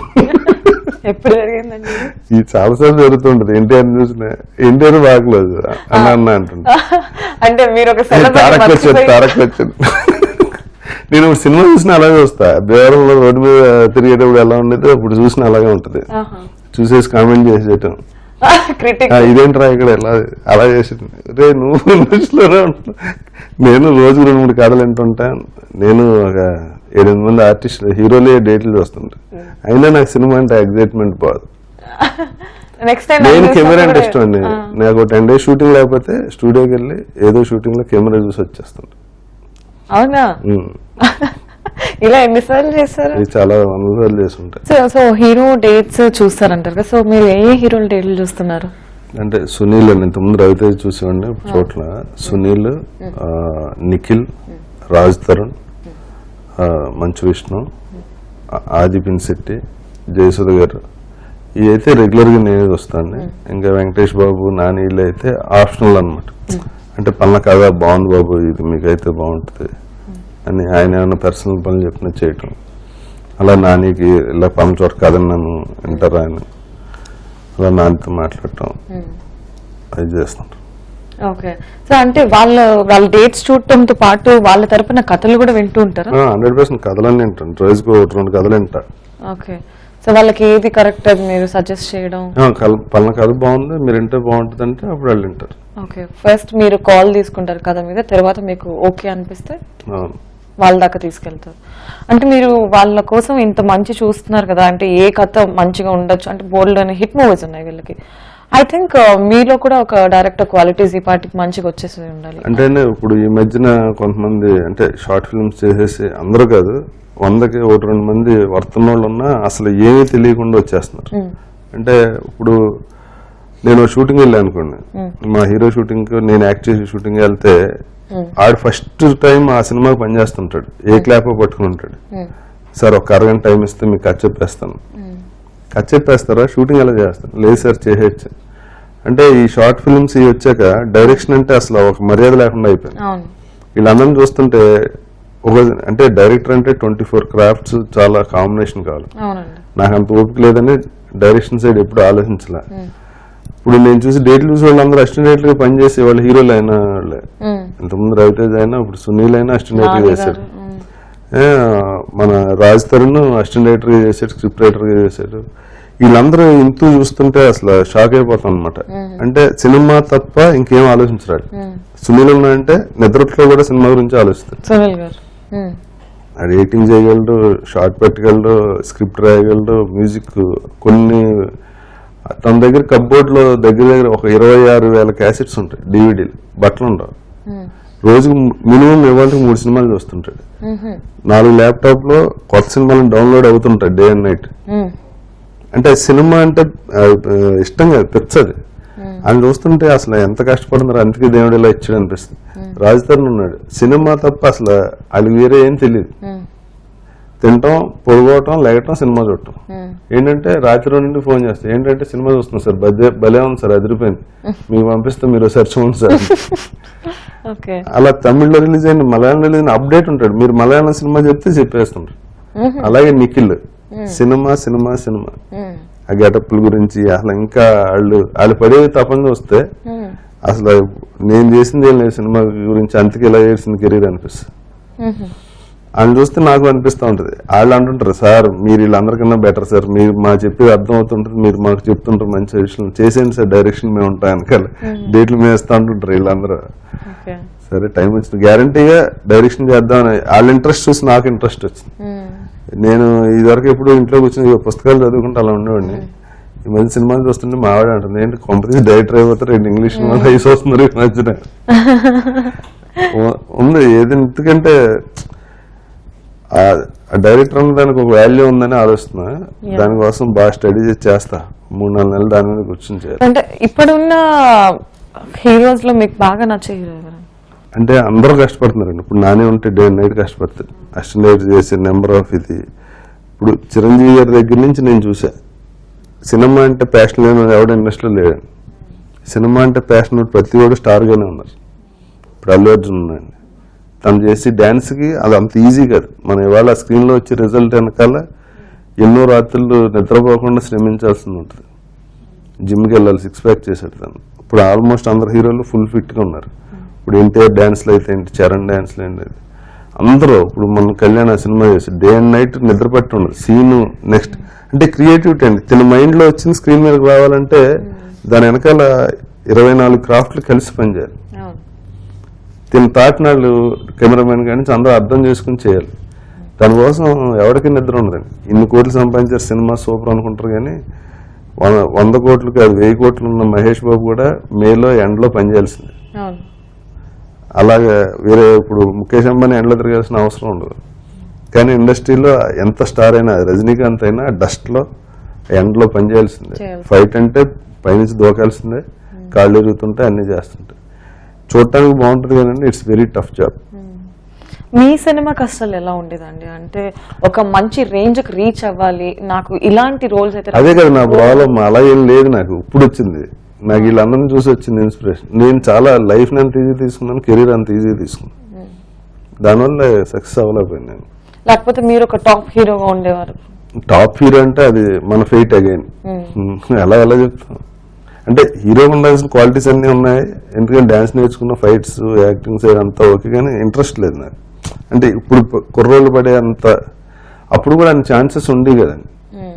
ఎప్పుడు జరిగిందండి ఇది? చాలాసార్లు జరుగుతుంటది. ఎన్టీఆర్ చూసిన ఎన్టీఆర్ బాగలేదు అన్న అంటుంటా. అంటే మీరు ఒక తారక్ వచ్చాడు, తారక్ వచ్చాడు. నేను ఇప్పుడు సినిమా చూసిన అలాగే వస్తా. బేవరంలో రోడ్డు మీద తిరిగేటప్పుడు ఎలా ఉండేది అప్పుడు చూసిన అలాగే ఉంటది. చూసేసి కామెంట్ చేసేయటం, ఇదేంట్రా ఇక్కడ ఎలా అలా చేసింది. రే నువ్వు ఇండస్ట్రీలోనే ఉంటా, నేను రోజు 2-3 కథలు వింటుంటా. నేను ఒక 7-8 మంది ఆర్టిస్టులు హీరోలే డేట్లు చూస్తుంటా. అయినా నాకు సినిమా అంటే ఎగ్జైట్మెంట్ పోదు. నేను కెమెరా అంటే ఇష్టం అండి. నాకు 10 days షూటింగ్ లేకపోతే స్టూడియోకి వెళ్ళి ఏదో షూటింగ్ లో కెమెరా చూసి వచ్చేస్తుంటా. అవునా? ఇలా ఎన్నిసార్లు చేస్తారు? చాలా 100 సార్లు చేస్తుంటా. సో హీరో డేట్స్ చూస్తారంటారు కదా, సో మీరు ఏ హీరోల డేట్లు చూస్తున్నారు? అంటే సునీల్ అని ఇంతకుముందు రవితేజ చూసేవాడిని చోట్ల. సునీల్, నిఖిల్, రాజ్ తరుణ్, మంచు విష్ణు, ఆది పిన్శెట్టి, జయసుధ గారు, ఇవి అయితే రెగ్యులర్ గా నేనే వస్తాను. ఇంకా వెంకటేష్ బాబు, నాని వీళ్ళు అయితే ఆప్షనల్ అనమాట. అంటే పలానా కథ బాగుంది బాబు, ఇది మీకైతే బాగుంటుంది అని ఆయన ఏమైనా పర్సనల్ పనులు చెప్పిన చేయటం. అలా నానికి ఇలా పనుల చోట కథ నన్ను వింటారా అని అలా నానితో మాట్లాడటం అది చేస్తుంటారు. ఓకే. సో అంటే వాళ్ళ డేట్స్ చూడటంతో పాటు వాళ్ళ తరపున కథలు కూడా వింటూ ఉంటారా? 100% కథలన్నీ వింటాను. రోజుకు 2 కథలు వింటా. ఓకే. సో వాళ్ళకి ఏది కరెక్ట్ అది మీరు సజెస్ట్ చేయడం? పలానా కథ బాగుంది మీరు వింటే బాగుంటుంది అంటే అప్పుడు వాళ్ళు వింటారు. ఓకే. ఫస్ట్ మీరు కాల్ తీసుకుంటారు కథ మీద, తర్వాత మీకు ఓకే అనిపిస్తే వాళ్ళ దాకా తీసుకెళ్తారు. అంటే మీరు వాళ్ళ కోసం ఇంత మంచి చూస్తున్నారు కదా, అంటే ఏ కథ మంచిగా ఉండొచ్చు అంటే బోల్డ్ అనే హిట్ మూవీస్ ఉన్నాయి వీళ్ళకి. ఐ థింక్ మీలో కూడా ఒక డైరెక్టర్ క్వాలిటీస్ ఈ పార్టీకి మంచిగా వచ్చేసి ఉండాలి. అంటే ఇప్పుడు ఈ మధ్యన కొంతమంది అంటే షార్ట్ ఫిల్మ్స్ చేసేసి అందరూ కాదు 100కి 1-2 మంది వర్తన వాళ్ళు ఉన్నా అసలు ఏమీ తెలియకుండా వచ్చేస్తున్నారు. అంటే ఇప్పుడు నేను షూటింగ్ వెళ్ళాను అనుకోండి, మా హీరో షూటింగ్ నేను యాక్ట్ చేసి షూటింగ్ వెళ్తే ఆడు ఫస్ట్ టైం ఆ సినిమాకి పనిచేస్తుంటాడు, ఏ క్లాప్ పట్టుకుని ఉంటాడు. సార్ ఒక అరగంట టైం ఇస్తే మీకు కట్ చెప్పేస్తాను. కట్ చెప్పేస్తారా? షూటింగ్ ఎలా చేస్తాను? లేదు సార్ చేయొచ్చు. అంటే ఈ షార్ట్ ఫిల్మ్స్ వచ్చాక డైరెక్షన్ అంటే అసలు ఒక మర్యాద లేకుండా అయిపోయింది. వీళ్ళందరినీ చూస్తుంటే అంటే డైరెక్టర్ అంటే 24 క్రాఫ్ట్స్ చాలా కాంబినేషన్ కావాలి. నాకు అంత ఓపిక లేదని డైరెక్షన్ సైడ్ ఎప్పుడు ఆలోచించలే. ఇప్పుడు నేను చూసి డేట్లు చూసి వాళ్ళందరూ అసిస్టెంట్ డైరెక్టర్ గా పనిచేసే వాళ్ళు హీరోలు అయినా వాళ్ళే. ఇంతకుముందు రవితేజ అయినా ఇప్పుడు సునీల్ అయినా అసిస్టెంట్ డైరెక్టర్ గా చేశారు. మన రాజ్ తరుణ్ అసిస్టెంట్ డైరెక్టర్ గా చేశాడు, స్క్రిప్ట్ రైటర్ గా చేశాడు. వీళ్ళందరూ ఇంతూ చూస్తుంటే అసలు షాక్ అయిపోతాం అనమాట. అంటే సినిమా తప్ప ఇంకేం ఆలోచించరాడు. సునీల్ ఉన్నాయంటే నిద్రలో కూడా సినిమా గురించి ఆలోచిస్తాడు. సునీల్ గారు అది ఎడిటింగ్ చేయగలడు, షార్ట్ పెట్టగలడు, స్క్రిప్ట్ రాయగలడు, మ్యూజిక్. కొన్ని తన దగ్గర కప్బోర్డ్ లో దగ్గర ఒక 26,000 క్యాసెట్స్ ఉంటాయి, డివిడీలు, బట్టలు ఉండవు. రోజుకు మినిమం ఇవాళకి 3 సినిమాలు చూస్తుంటాడు. 4 ల్యాప్టాప్ లో కొత్త సినిమాలు డౌన్లోడ్ అవుతుంటాయి డే అండ్ నైట్. అంటే సినిమా అంటే ఇష్టంగా తెచ్చది అని చూస్తుంటే అసలు ఎంత కష్టపడుతున్నారు, అందుకే దేవుడు ఇలా ఇచ్చాడు అనిపిస్తుంది. రాజ్ తరుణ్ ఉన్నాడు, సినిమా తప్ప అసలు అది వేరే ఏం తెలియదు. తినటం, పొడుకోవటం, లేగటం, సినిమా చూడటం. ఏంటంటే రాత్రి నుండి ఫోన్ చేస్తా, ఏంటంటే సినిమా చూస్తున్నాం సార్, భలే ఉంది సార్, అదిరిపోయింది, మీకు పంపిస్తే మీరు సెర్చ్ చూడండి సార్. అలా తమిళ్లో రిలీజ్ అయిన మలయాళం రిలీజ్ అయిన అప్డేట్ ఉంటాడు. మీరు మలయాళం సినిమా చెప్తే చెప్పేస్తుంటారు. అలాగే నిఖిల్ సినిమా సినిమా సినిమా ఆ గెటప్ల గురించి అసలు ఇంకా వాళ్ళు పడే తపన వస్తే అసలు నేను చేసింది ఏం లేదు సినిమా గురించి, అంతకి ఇలా చేసింది కెరీర్ అనిపిస్తుంది. ఆయన చూస్తే నాకు అనిపిస్తూ ఉంటుంది. వాళ్ళు అంటుంటారు, సార్ మీరు వీళ్ళందరికన్నా బెటర్ సార్, మీరు మా చెప్పేది అర్థం అవుతుంటుంది, మీరు మాకు చెప్తుంటారు మంచి విషయం, చేసేయండి సార్, డైరెక్షన్ మేము ఉంటాం వెనకాల, డేట్లు మేము ఇస్తా అంటుంటారు వీళ్ళందరూ. సరే టైం వచ్చింది గ్యారంటీగా డైరెక్షన్ చేద్దామని వాళ్ళ ఇంట్రెస్ట్ చూసి నాకు ఇంట్రెస్ట్ వచ్చింది. నేను ఇదివరకు ఎప్పుడు ఇంట్లో కూర్చొని పుస్తకాలు చదువుకుంటే అలా ఉండేవాడిని. ఈ మధ్య సినిమాలు చూస్తుంటే మా ఆవిడ అంటుంది, ఏంటి కొంపతీసి డైరెక్టర్ అయిపోతారు, ఏంటి ఇంగ్లీష్ ఐస్ వస్తున్నారు ఈ మధ్యన ఉంది ఏది. ఎందుకంటే డైరెక్టర్ అన్న దానికి ఒక వాల్యూ ఉందని ఆలోచిస్తున్నా, దానికోసం బాగా స్టడీ చేస్తా, 3-4 నెలలు దాని మీద కూర్చొని చేయాలి. అంటే ఇప్పుడున్న హీరోస్ లో మీకు బాగా నచ్చే హీరో ఎవరు? అంటే అందరూ కష్టపడుతున్నారండి. ఇప్పుడు నానే ఉంటే డే అండ్ నైట్ కష్టపడతాడు, అసిస్టెంట్ చేసే నెంబర్ ఆఫ్ ఇది. ఇప్పుడు చిరంజీవి గారి దగ్గర నుంచి నేను చూసా, సినిమా అంటే ప్యాషన్ లేని ఎవడ ఇండస్ట్రీలో లేడు. సినిమా అంటే ప్యాషన్ ప్రతి వాడు స్టార్గానే ఉన్నారు. ఇప్పుడు అల్లు అర్జున్ ఉన్నాయండి, తను చేసి డ్యాన్స్కి అది అంత ఈజీ కాదు. మనం ఇవాళ స్క్రీన్లో వచ్చే రిజల్ట్ వెనకాల ఎన్నో రాత్రులు నిద్రపోకుండా శ్రమించాల్సింది ఉంటుంది. జిమ్కి వెళ్ళాలి, 6 ప్యాక్ చేశాడు తను. ఇప్పుడు ఆల్మోస్ట్ అందరు హీరోలు ఫుల్ ఫిట్గా ఉన్నారు. ఇప్పుడు ఎన్టీఆర్ డ్యాన్స్లు అయితే ఏంటి, చరణ్ డ్యాన్స్లు ఏంటి, అందరూ ఇప్పుడు మన కళ్యాణ సినిమా చేసి డే అండ్ నైట్ నిద్ర పట్టి ఉండదు. సీను నెక్స్ట్ అంటే క్రియేటివిటీ అండి. తన మైండ్లో వచ్చిన స్క్రీన్ మీదకి రావాలంటే దాని వెనకాల 24 క్రాఫ్ట్లు కలిసి పనిచేయాలి. తిన తాటినాళ్ళు కెమెరామెన్ కానీ అందరూ అర్థం చేసుకుని చేయాలి. దానికోసం ఎవరికి నిద్ర ఉండదండి. ఇన్ని కోట్లు సంపాదించారు, సినిమా సూపర్ అనుకుంటారు, కానీ 100 కోట్లు కాదు 1000 కోట్లు ఉన్న మహేష్ బాబు కూడా మేలో ఎండ్లో పనిచేయాల్సిందే. అలాగే వేరే ఇప్పుడు ముఖేష్ అంబానీ ఎండ్లో తిరగాల్సిన అవసరం ఉండదు. కానీ ఇండస్ట్రీలో ఎంత స్టార్ అయినా, రజనీకాంత్ అయినా డస్ట్లో ఎండ్లో పనిచేయాల్సిందే. ఫైట్ అంటే పైనుంచి దూకాల్సిందే, కాళ్ళు ఎరుగుతుంటే అన్ని చేస్తుంటాయి. చూడటానికి బాగుంటుంది కానీ it's very tough job. Me cinema కష్టాలు ఎలా ఉండేదండి? అంటే ఒక మంచి రేంజ్ కి రీచ్ అవ్వాలి, నాకు ఇలాంటి రోల్స్ అయితే అదే కదా నా ప్రాబ్లం. అలా ఏం లేదు నాకు, ఇప్పుడు వచ్చింది. నాకు వీళ్ళందరినీ చూసి వచ్చింది ఇన్స్పిరేషన్. నేను చాలా లైఫ్ అంత ఈజీ తీసుకున్నాను, కెరీర్ అంత ఈజీ తీసుకున్నాను, దానివల్ల సక్సెస్ అవ్వలేకపోయింది నేను. లేకపోతే మీరు ఒక టాప్ హీరోగా ఉండేవారు. టాప్ హీరో అంటే అది మన ఫెయిట్ అగైన్. ఎలా చెప్తాం అంటే హీరో ఉండాల్సిన క్వాలిటీస్ అన్నీ ఉన్నాయి. ఎందుకంటే డ్యాన్స్ నేర్చుకున్న, ఫైట్స్ యాక్టింగ్ సైడ్ అంతా ఓకే, కానీ ఇంట్రెస్ట్ లేదు నాకు. అంటే ఇప్పుడు కుర్రోళ్ళు పడే అంత అప్పుడు కూడా అన్ని ఛాన్సెస్ ఉండేవి కదండి.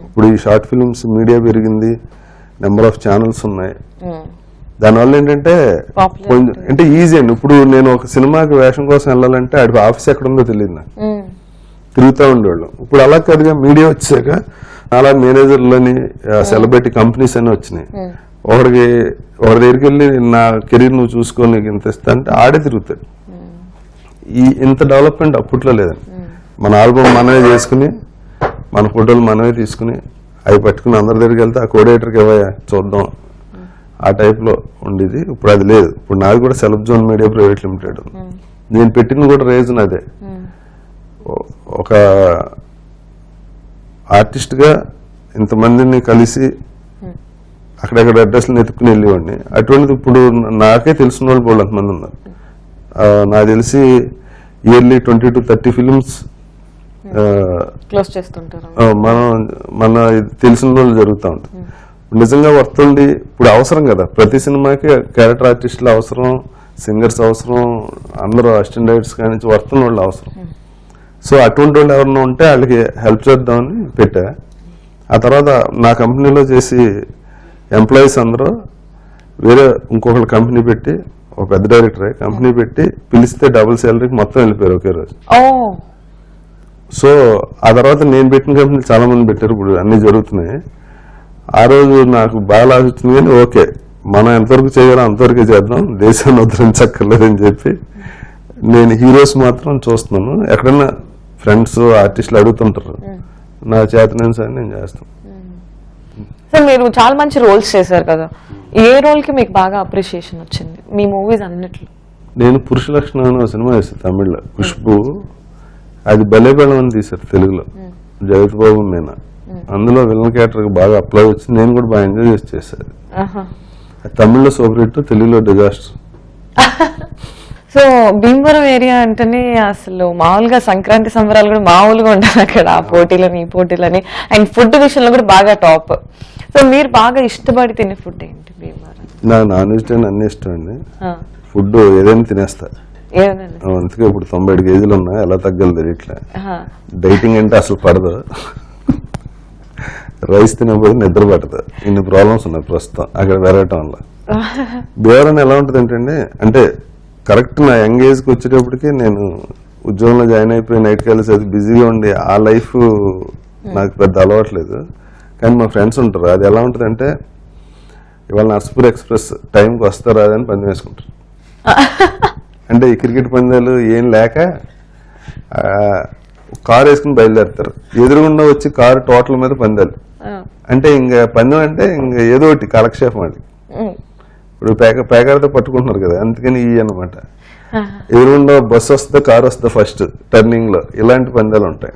ఇప్పుడు ఈ షార్ట్ ఫిల్మ్స్ మీడియా పెరిగింది, నెంబర్ ఆఫ్ ఛానల్స్ ఉన్నాయి. దానివల్ల ఏంటంటే కొంచెం అంటే ఈజీ అండి. ఇప్పుడు నేను ఒక సినిమాకి వేషం కోసం వెళ్ళాలంటే ఆడి ఆఫీస్ ఎక్కడ ఉందో తెలియదు నాకు, తిరుగుతూ ఉండేవాళ్ళం. ఇప్పుడు అలా కాదుగా, మీడియా వచ్చాక అలా మేనేజర్లని సెలబ్రిటీ కంపెనీస్ అని వచ్చినాయి. ఒకరి దగ్గరికి వెళ్ళి నా కెరీర్ నువ్వు చూసుకో, నీకు ఇంత ఇస్తా అంటే ఆడే తిరుగుతాడు. ఇంత డెవలప్మెంట్ అప్పట్లో లేదండి. మన ఆల్బమ్ మనమే చేసుకుని, మన ఫోటోలు మనమే తీసుకుని అవి పట్టుకుని అందరి దగ్గరికి వెళ్తే ఆ కోఆర్డినేటర్కి ఇవ్వయా చూద్దాం, ఆ టైప్లో ఉండేది. ఇప్పుడు అది లేదు. ఇప్పుడు నాది కూడా self zone media private limited. నేను పెట్టిన కూడా రీజన్ అదే. ఒక ఆర్టిస్ట్గా ఇంతమందిని కలిసి అక్కడక్కడ అడ్రస్లు ఎత్తుకుని వెళ్ళేవాడిని. అటువంటిది ఇప్పుడు నాకే తెలిసిన వాళ్ళు బోళ్ళు అంతమంది ఉన్నారు. నాకు తెలిసి ఇయర్లీ 20 to 30 ఫిల్మ్స్ క్లోజ్ చేస్తుంటారు. మన తెలిసిన వాళ్ళు జరుగుతూ ఉంటుంది. నిజంగా వర్తుండి ఇప్పుడు అవసరం కదా, ప్రతి సినిమాకి క్యారెక్టర్ ఆర్టిస్టులు అవసరం, సింగర్స్ అవసరం, అందరూ అసిస్టెంట్ డైరెక్టర్స్ కానీ వర్తున్న వాళ్ళు అవసరం. సో అటువంటి వాళ్ళు ఎవరన్నా ఉంటే వాళ్ళకి హెల్ప్ చేద్దామని పెట్టా. ఆ తర్వాత నా కంపెనీలో చేసి ఎంప్లాయీస్ అందరూ వేరే ఇంకొకటి కంపెనీ పెట్టి, ఒక పెద్ద డైరెక్టరే కంపెనీ పెట్టి పిలిస్తే డబుల్ శాలరీకి మొత్తం వెళ్ళిపోయారు ఒకే రోజు. సో ఆ తర్వాత నేను పెట్టిన కంపెనీ చాలా మంది పెట్టారు. ఇప్పుడు అన్ని జరుగుతున్నాయి. ఆ రోజు నాకు బాగా ఆలోచించింది, కానీ ఓకే మనం ఎంతవరకు చేయాలో అంతవరకే చేద్దాం, దేశాన్ని ఉద్ధరించక్కర్లేదని చెప్పి నేను హీరోస్ మాత్రం చూస్తున్నాను. ఎక్కడన్నా ఫ్రెండ్స్ ఆర్టిస్టులు అడుగుతుంటారు, నా చేతనైన సరే నేను చేస్తాను. సార్ మీరు చాలా మంచి రోల్స్ చేశారు కదా, ఏ రోల్ కి మీకు బాగా అప్రిషియేషన్ వచ్చింది మీ మూవీస్ అన్నిట్లో? నేను పురుష లక్షణం అనే సినిమా చేస్తాను తమిళ్లో, ఖుష్బు. అది భలే బలం అని తీశారు తెలుగులో, జగత్ బాబు మీనా. అందులో విలన్ క్యారెక్టర్ బాగా అప్లై వచ్చింది, నేను కూడా బాగా ఎంజాయ్ చేసి చేశాను. తమిళ్లో సూపర్ హిట్, తెలుగులో డిజాస్టర్. సో భీమవరం ఏరియా అంటేనే అసలు మామూలుగా సంక్రాంతి సంబరాలు కూడా మామూలుగా ఉంటారు అక్కడ, ఆ పోటీలని ఈ పోటీలని, అండ్ ఫుడ్ విషయంలో కూడా బాగా టాప్. సో మీరు బాగా ఇష్టపడి తినే ఫుడ్ ఏంటి భీమవరం? నాకు నాన్ వెజిటేరియన్ అన్ని ఇష్టం అండి. ఫుడ్ ఏదైనా తినేస్తా. ఏదండి అందుకే ఇప్పుడు 97 కేజీలు ఉన్నా, ఎలా తగ్గాలి తెలియట్లే. డైటింగ్ అంటే అసలు పడదు, రైస్ తినకపోతే నిద్ర పడదు, ఇన్ని ప్రాబ్లమ్స్ ఉన్నాయి ప్రస్తుతం అక్కడ పెరగటం వల్ల. భీమవరం ఎలా ఉంటుంది అంటే కరెక్ట్ నా యంగ్ ఏజ్కి వచ్చేటప్పటికి నేను ఉద్యోగంలో జాయిన్ అయిపోయి నైట్కి వెళ్ళేసి అది బిజీగా ఉండి ఆ లైఫ్ నాకు పెద్ద అలవాట్లేదు. కానీ మా ఫ్రెండ్స్ ఉంటారు, అది ఎలా ఉంటుంది అంటే ఇవాళ నర్సపూర్ ఎక్స్ప్రెస్ టైంకి వస్తారా అని పందెం వేసుకుంటారు. అంటే ఈ క్రికెట్ పందాలు ఏం లేక కారు వేసుకుని బయలుదేరుతారు, ఎదురుగుండా వచ్చి కారు టోటల్ మీద పందాలు. అంటే ఇంకా పందెం అంటే ఇంకా ఏదో ఒకటి కాలక్షేపం అది. ఇప్పుడు పేకాడతో పట్టుకుంటున్నారు కదా, అందుకని ఇవి అనమాట. ఎదురుగుండా బస్సు వస్తే కారు వస్తే ఫస్ట్ టర్నింగ్ లో ఇలాంటి పందాలు ఉంటాయి.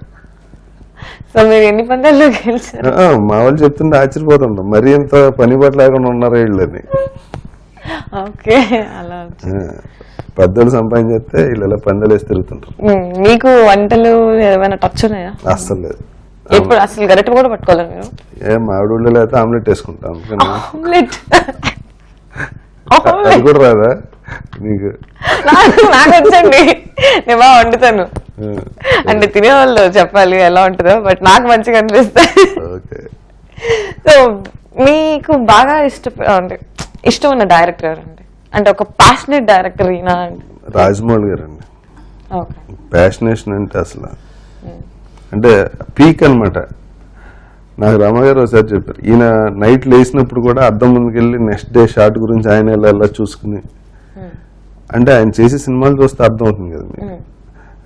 సో మీరు ఎన్ని పందాల్లో గెలిచారు? మా వాళ్ళు చెప్తుంటే ఆశ్చర్యపోతుంటాం, మరీ ఇంత పని పట్ల లేకుండా ఉన్నారా వీళ్ళని. ఓకే, అలా పెద్దలు సంపాదించేస్తే వీళ్ళు ఇలా పందాలు వేసి తిరుగుతుంటారు. మీకు వంటలు ఏమైనా టచ్ ఉన్నాయా? అస్సలు లేదు. ఇప్పుడు అసలు గరిటె కూడా పట్టుకోలేదు మీరు? మామిడి ఊళ్ళో అయితే ఆమ్లెట్ వేసుకుంటాం. ఆమ్లెట్ అది కూడా రాదా నీకు? నాకు వచ్చండి, నేను బాగా వండుతాను. అంటే తినేవాళ్ళు చెప్పాలి ఎలా ఉంటుందో, బట్ నాకు మంచిగా అనిపిస్తాయి. సో మీకు బాగా ఇష్టం ఉన్న డైరెక్టర్ ఎవరండి? అంటే ఒక ప్యాషనేట్ డైరెక్టర్ ఈయన అంటే రాజమౌళి గారు అండి. ప్యాషనేషన్ అంటే అసలు అంటే పీక్ అనమాట. నాకు రామగారు ఒకసారి చెప్పారు, ఈయన నైట్ లేచినప్పుడు కూడా అద్దం ముందుకెళ్ళి నెక్స్ట్ డే షాట్ గురించి ఆయన ఎలా చూసుకుని, అంటే ఆయన చేసే సినిమాలు చూస్తే అర్థం అవుతుంది కదా మీకు.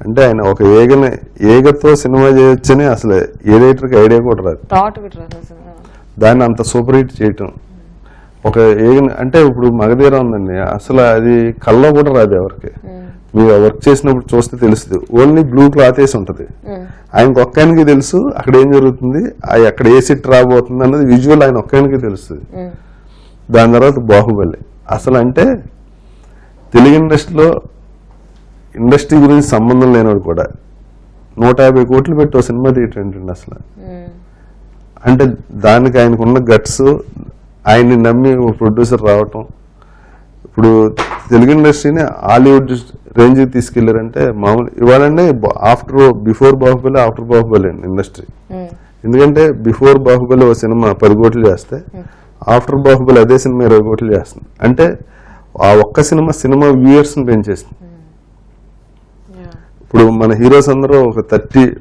అంటే ఆయన ఒక ఏగతో సినిమా చేయొచ్చని అసలు ఏ రైటర్కి ఐడియా కూడా రాదు. దాన్ని అంత సూపర్ హిట్ చేయటం ఒక అంటే ఇప్పుడు మగధీర ఉందండి, అసలు అది కల్లో కూడా రాదు ఎవరికి. మీరు వర్క్ చేసినప్పుడు చూస్తే తెలుస్తుంది, ఓన్లీ బ్లూ క్లాత్ వేసి ఉంటది. ఆయనకు ఒక్కనికి తెలుసు అక్కడ ఏం జరుగుతుంది, అక్కడ ఏ సిట్ రాబోతుంది అన్నది విజువల్ ఆయన ఒక్కనికి తెలుస్తుంది. దాని తర్వాత బాహుబలి అసలు అంటే తెలుగు ఇండస్ట్రీ గురించి సంబంధం లేనివాడు కూడా 150 కోట్లు పెట్టి ఒక సినిమా థియేటర్ ఏంటండి అసలు. అంటే దానికి ఆయనకున్న గట్స్, ఆయన్ని నమ్మి ప్రొడ్యూసర్ రావటం. ఇప్పుడు తెలుగు ఇండస్ట్రీని హాలీవుడ్ రేంజ్ తీసుకెళ్లారంటే మామూలు ఇవ్వాలంటే బిఫోర్ బాహుబలి ఆఫ్టర్ బాహుబలి అండి ఇండస్ట్రీ. ఎందుకంటే బిఫోర్ బాహుబలి ఒక సినిమా 10 కోట్లు చేస్తే ఆఫ్టర్ బాహుబలి అదే సినిమా 20 కోట్లు చేస్తుంది. అంటే ఆ ఒక్క సినిమా వ్యూయర్స్ ని పెంచేస్తుంది. ఇప్పుడు మన హీరోస్ అందరూ ఒక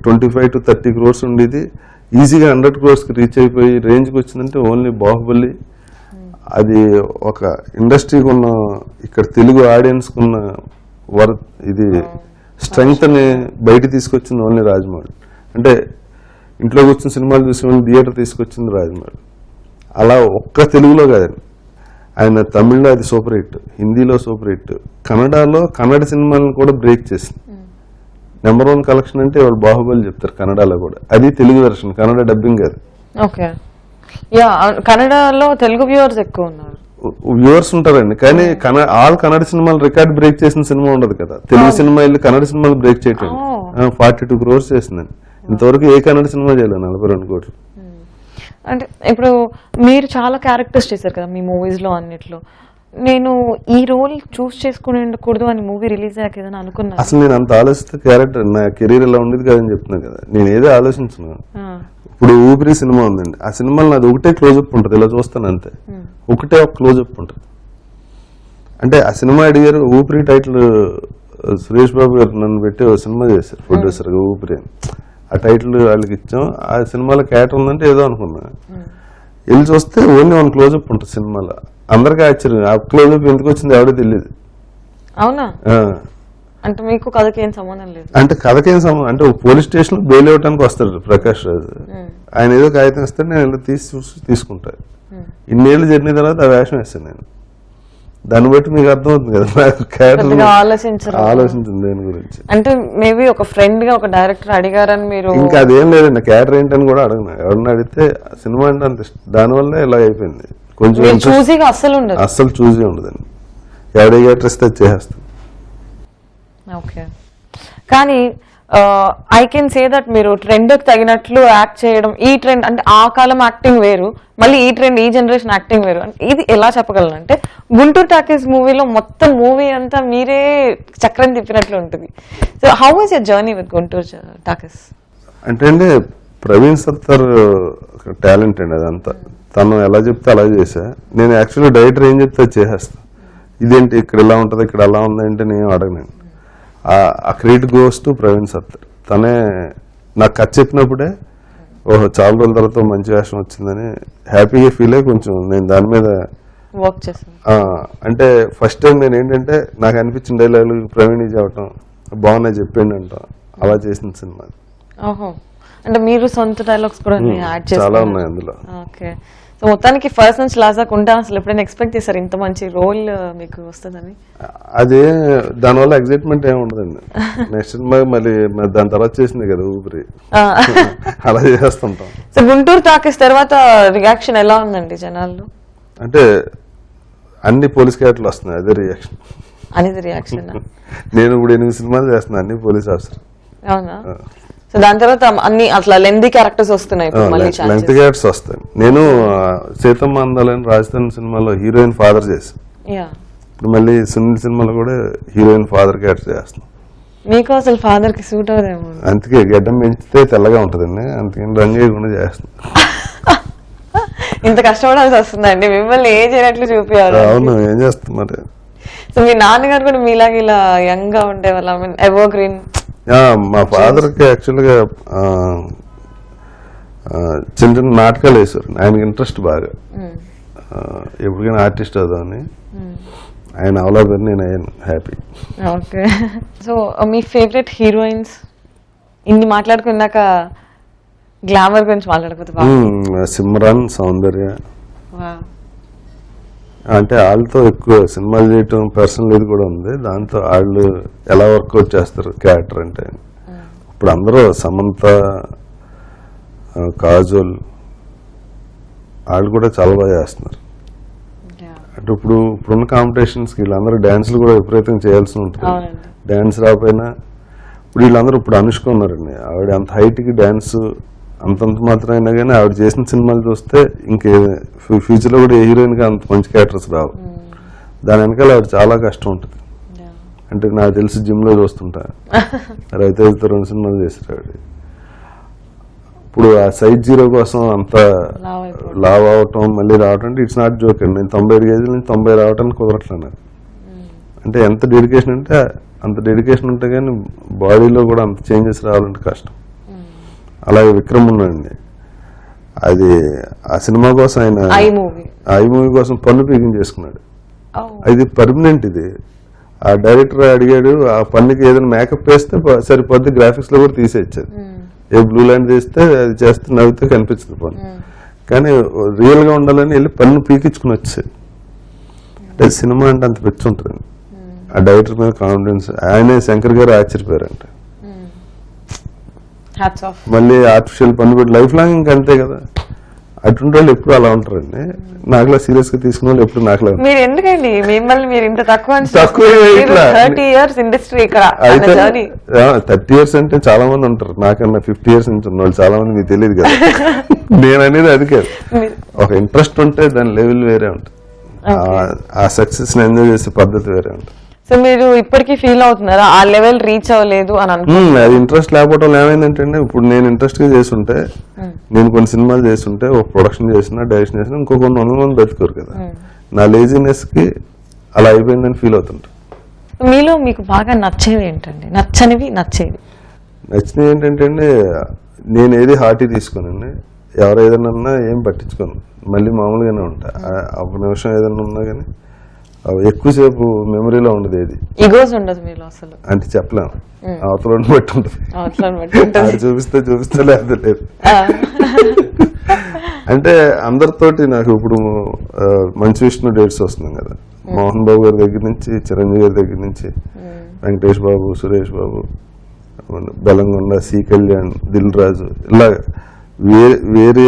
25 to 30 crores ఉండేది ఈజీగా 100 crores కి రీచ్ అయిపోయి రేంజ్కి వచ్చిందంటే ఓన్లీ బాహుబలి. అది ఒక ఇండస్ట్రీకి ఉన్న ఇక్కడ తెలుగు ఆడియన్స్ కున్న ఇది స్ట్రెంగ్త్ ని బయట తీసుకొచ్చింది ఓన్లీ రాజమౌళి. అంటే ఇంట్లో కూర్చుని సినిమాలు చూసి థియేటర్ తీసుకొచ్చింది రాజమౌళి. అలా ఒక్క తెలుగులో కాదండి, ఆయన తమిళ్లో అది సూపర్ హిట్, హిందీలో సూపర్ హిట్, కన్నడ సినిమాలను కూడా బ్రేక్ చేసింది. నెంబర్ 1 కలెక్షన్ అంటే వాళ్ళు బాహుబలి చెప్తారు కన్నడలో కూడా, అది తెలుగు వెర్షన్, కన్నడ డబ్బింగ్ అది. ఓకే, యా కన్నడలో తెలుగు వ్యూవర్స్ ఎక్కువ ఉన్నారు. వ్యూవర్స్ ఉంటారండి, కానీ కన్నడ సినిమాలు రికార్డ్ బ్రేక్ చేసిన సినిమా ఉండదు కదా. తెలుగు సినిమా వెళ్ళి కన్నడ సినిమాలు బ్రేక్ చేయటం 42 crores చేసిందండి. ఇంతవరకు ఏ కన్నడ సినిమా చేయలేదు 42 కోట్లు. అంటే ఇప్పుడు మీరు చాలా క్యారెక్టర్స్ చేశారు కదా మీ మూవీస్ లో అన్నిట్లో. నేను ఈ రోల్ చూస్ చేసుకుని ఉండకూడదు అని మూవీ రిలీజ్ అయ్యాక ఏదైనా అనుకున్నా? అసలు నేను అంత ఆలోచిస్తే క్యారెక్టర్ నా కెరీర్ ఇలా ఉండేది కదని చెప్తున్నా కదా. నేను ఏదో ఆలోచించిన, ఇప్పుడు ఊపిరి సినిమా ఉందండి, ఆ సినిమాలో నాది ఒకటే క్లోజప్ ఉంటుంది, ఇలా చూస్తాను అంతే, ఒకటే ఒక క్లోజప్ ఉంటుంది. అంటే ఆ సినిమా అడిగారు, ఊపిరి టైటిల్ సురేష్ బాబు గారు నన్ను పెట్టి ఒక సినిమా చేశారు ప్రొడ్యూసర్ గా, ఊపిరి అని. ఆ టైటిల్ వాళ్ళకి ఇచ్చాం. ఆ సినిమాలో క్యారెక్టర్ ఉందంటే ఏదో అనుకున్నా, వెళ్ళి చూస్తే ఓన్లీ 1 క్లోజప్ ఉంటుంది సినిమాలో. అందరికీ ఆశ్చర్యం, ఆ క్లోజప్ ఎందుకు వచ్చింది ఎవడో తెలియదు. అవునా? అంటే మీకు కథకి ఏం సంబంధం లేదు? అంటే కథకేం సంబంధం అంటే పోలీస్ స్టేషన్ లో బెయిల్ ఇవ్వడానికి వస్తాడు ప్రకాష్ రాజు, ఆయన ఏదో కాగితం ఇస్తాడు, నేను ఇలా తీసుకుంటాను. ఇన్నేళ్ళు జరిగిన తర్వాత ఆ వేషం వేస్తాను నేను. దాన్ని బట్టి మీకు అర్థమవుతుంది కదా నాకు క్యారెక్టర్ ఆలోచించింది దేని గురించి. అంటే మేబీ ఒక ఫ్రెండ్ గా ఒక డైరెక్టర్ అడిగారని మీరు? ఇంకా అదేం లేదండి, క్యారెక్టర్ ఏంటని కూడా అడగను. ఎవరన్నా అడిగితే సినిమా అంటే అంత దానివల్ల ఇలా అయిపోయింది. కొంచెం అస్సలు చూసే ఉండదండి, ఎవడే క్యారెక్టర్ ఇస్తే చేస్తాను. ఓకే, కానీ ఐ కెన్ సే దట్ మీరు ట్రెండ్ తగినట్లు యాక్ట్ చేయడం, ఈ ట్రెండ్ అంటే ఆ కాలం యాక్టింగ్ వేరు, మళ్ళీ ఈ ట్రెండ్ ఈ జనరేషన్ యాక్టింగ్ వేరు. ఇది ఎలా చెప్పగలను అంటే గుంటూరు టాకీస్ మూవీలో మొత్తం మూవీ అంతా మీరే చక్రం తిప్పినట్లు ఉంటుంది. So how was your journey with Guntur talkies? అంటే ప్రవీణ్ సత్తర్ టాలెంట్ అండి అదంతా. తను ఎలా చెప్తే అలా చేసా. నేను యాక్చువల్లీ డైరెక్టర్ ఏం చెప్తే అది చేసేస్తాను. ఇదేంటి ఇక్కడ ఇలా ఉంటుంది, ఇక్కడ అలా ఉంది అంటే నేను అడగలేను. ఆ క్రెడిట్ గోస్ టు ప్రవీణ్ సత్తర్. తనే నాకు కథ చెప్పినప్పుడే ఓహో చాలా రోజుల తర్వాత మంచి వేషం వచ్చిందని హ్యాపీగా ఫీల్ అయ్యి కొంచెం నేను దాని మీద వర్క్ చేస్తాను. అంటే ఫస్ట్ టైం నేను ఏంటంటే నాకు అనిపించిన డైలాగ్ ప్రవీణ్ చెప్పటం బాగున్నాయి చెప్పండి అంటాం, అలా చేసిన సినిమా. ఓహో, అంటే మీరు సొంత డైలాగ్స్ కూడా యాడ్ చేస్తారు? చాలా ఉన్నాయి అందులో. ఓకే. సో మొత్తానికి ఫస్ట్ నుంచి లాస్ట్ దాకా ఉంటా. అసలు ఎప్పుడైనా ఎక్స్పెక్ట్ చేశారు ఇంత మంచి రోల్ మీకు వస్తుందని? అదే దానివల్ల ఎగ్జైట్మెంట్ ఏమి ఉండదండి. నెక్స్ట్ సినిమా మళ్ళీ దాని తర్వాత చేసింది కదా ఊపిరి, అలా చేస్తుంటాం. సో గుంటూరు టాకీస్ తర్వాత రియాక్షన్ ఎలా ఉందండి జనాల్లో? అంటే అన్ని పోలీస్ క్యారెక్టర్లు వస్తున్నాయి, అదే రియాక్షన్. అనేది రియాక్షన్? నేను ఇప్పుడు 8 సినిమాలు చేస్తున్నాను, అన్ని పోలీస్ ఆఫీసర్. అవునా? సో దాని తర్వాత అన్ని అట్లా లెంతీ క్యారెక్టర్స్ వస్తున్నాయి మళ్ళీ? లెంత్ క్యారెక్టర్స్ వస్తాయి. నేను సీతమ్మ అందాలని రాజధాని సినిమాలో హీరోయిన్ ఫాదర్ చేశాను. ఇప్పుడు మళ్ళీ సునీల్ సినిమాలో కూడా హీరోయిన్ ఫాదర్ క్యారెక్టర్ చేస్తాను. మీకు అసలు ఫాదర్ కి సూట్ అవుదేమో. అందుకే గడ్డం పెంచితే తెల్లగా ఉంటుందండి, అందుకని రంగు వేయకుండా చేస్తాను. ఇంత కష్టపడాల్సి వస్తుందండి మిమ్మల్ని ఏజ్ అయినట్లు చూపించారు. అవును, ఏం చేస్తాం మరి. సో మీ నాన్నగారు కూడా మీలాగా ఇలా యంగ్ గా ఉండేవాళ్ళ? I mean ever green. మా ఫాదర్ కి యాక్చువల్ గా చిన్న చిన్న నాటకాలు వేశారు. ఆయనకి ఇంట్రెస్ట్ బాగా, ఎప్పటికైనా ఆర్టిస్ట్ అవుదామని. ఆయన అవలాబని నేను అయ్యాను, హ్యాపీ. ఓకే. సో మీ ఫేవరెట్ హీరోయిన్స్? ఇన్ని మాట్లాడుకున్నాక గ్లామర్ గురించి మాట్లాడకపోతే? సిమ్రాన్, సౌందర్య. అంటే వాళ్ళతో ఎక్కువ సినిమాలు చేయటం పర్సనల్ ఇది కూడా ఉంది. దాంతో వాళ్ళు ఎలా వర్కౌట్ చేస్తారు క్యారెక్టర్ అంటే. ఇప్పుడు అందరూ సమంత, కాజోల్ వాళ్ళు కూడా చాలా బాగా చేస్తున్నారు. అంటే ఇప్పుడున్న కాంపిటీషన్స్కి వీళ్ళందరూ డ్యాన్స్లు కూడా విపరీతంగా చేయాల్సి ఉంటుంది. డ్యాన్స్ రాకపోయినా ఇప్పుడు వీళ్ళందరూ ఇప్పుడు అనుష్క ఉన్నారండి, ఆవిడ అంత హైట్కి డ్యాన్స్ అంతంత మాత్రం అయినా కానీ ఆవిడ చేసిన సినిమాలు చూస్తే ఇంకే ఫ్యూచర్లో కూడా ఏ హీరోయిన్గా అంత మంచి క్యారెక్టర్స్ రావు. దాని వెనకాల ఆవిడ చాలా కష్టం ఉంటుంది. అంటే నాకు తెలిసి జిమ్లో చూస్తుంటా, రవితేజతో 2 సినిమాలు చేశారు ఆవిడ. ఇప్పుడు ఆ సైజ్ 0 కోసం అంత లావ్ అవటం మళ్ళీ రావటం అంటే ఇట్స్ నాట్ జోక్ అండి. నేను 95 కేజీల నుంచి 90 రావటానికి కుదరట్లేదు నాకు. అంటే ఎంత డెడికేషన్ అంటే అంత డెడికేషన్ ఉంటే కానీ బాడీలో కూడా అంత చేంజెస్ రావాలంటే కష్టం. అలాగే విక్రమ్ ఉన్నాడండి, అది ఆ సినిమా కోసం ఆయన ఐ మూవీ కోసం పన్ను పీకించేసుకున్నాడు. అది పర్మనెంట్. ఇది ఆ డైరెక్టర్ అడిగాడు, ఆ పన్నుకి ఏదైనా మేకప్ వేస్తే సరిపోద్ది, గ్రాఫిక్స్ లో కూడా తీసేచ్చారు. ఏ బ్లూ లైన్ తీస్తే అది చేస్తే నవ్వుతే కనిపించదు పన్ను, కానీ రియల్ గా ఉండాలని వెళ్ళి పన్ను పీకించుకుని వచ్చేది. అంటే సినిమా అంటే అంత పిచ్చి ఉంటుంది. ఆ డైరెక్టర్ మీద కాన్ఫిడెన్స్. ఆయనే శంకర్ గారు ఆశ్చర్యపోయారంట. మళ్ళీ ఆర్టిఫిషియల్ పన్ను పెట్టి లైఫ్ లాంగ్ ఇంకా అంతే కదా. అటువంటి వాళ్ళు ఎప్పుడు అలా ఉంటారండి. నాకులా సీరియస్ గా తీసుకున్న వాళ్ళు ఎప్పుడు నాకులా. మీరు ఎందుకండి మిమ్మల్ని మీరు ఇంత తక్కువ 30 years ఇండస్ట్రీ ఇక్కడ? 30 years అంటే చాలా మంది ఉంటారు, నాకన్నా 50 years నుంచి ఉన్న వాళ్ళు చాలా మంది, మీకు తెలియదు కదా. నేను అనేది అది కాదు, ఒక ఇంట్రెస్ట్ ఉంటే దాని లెవెల్ వేరే ఉంటుంది, ఆ సక్సెస్ ని ఎంజాయ్ చేసే పద్ధతి వేరే ఉంటుంది. సో మీరు ఇప్పటికీ ఫీల్ అవుతున్నారా ఆ లెవెల్ రీచ్ అవ్వలేదు అని అనుకుంటున్నారు? అది ఇంట్రెస్ట్ లేకపోవడం ఏమైందంటే, ఇప్పుడు నేను ఇంట్రెస్ట్ గా చేస్తుంటే, నేను కొన్ని సినిమాలు చేస్తుంటే, ఒక ప్రొడక్షన్ చేసినా డైరెక్షన్ చేసినా ఇంకో కొన్ని 100 మంది బతుకోరు కదా. నా లేజినెస్ కి అలా అయిపోయిందని ఫీల్ అవుతుంటా. మీలో మీకు బాగా నచ్చేవి ఏంటండి? నచ్చనివి, నచ్చేవి? నచ్చినవి ఏంటంటే అండి, నేను ఏది హార్టీ తీసుకోనండి. ఎవరు ఏదన్నా ఏం పట్టించుకోను, మళ్ళీ మామూలుగానే ఉంటా. ఒక నిమిషం ఏదన్నా ఉన్నా కానీ ఎక్కువసేపు మెమరీలో ఉండదు. ఏది ఈగోస్ ఉండదు మీలో అసలు? అంటే చెప్పలేము, అవతల బట్టి ఉంటుంది. చూపిస్తే లేదు లేదు. అంటే అందరితోటి నాకు ఇప్పుడు మంచి విష్ణు డేట్స్ వస్తున్నాం కదా, మోహన్ బాబు గారి దగ్గర నుంచి, చిరంజీవి గారి దగ్గర నుంచి, వెంకటేష్ బాబు, సురేష్ బాబు, బెలంగొండ, సి కళ్యాణ్, దిల్ రాజు, ఇలా వేరే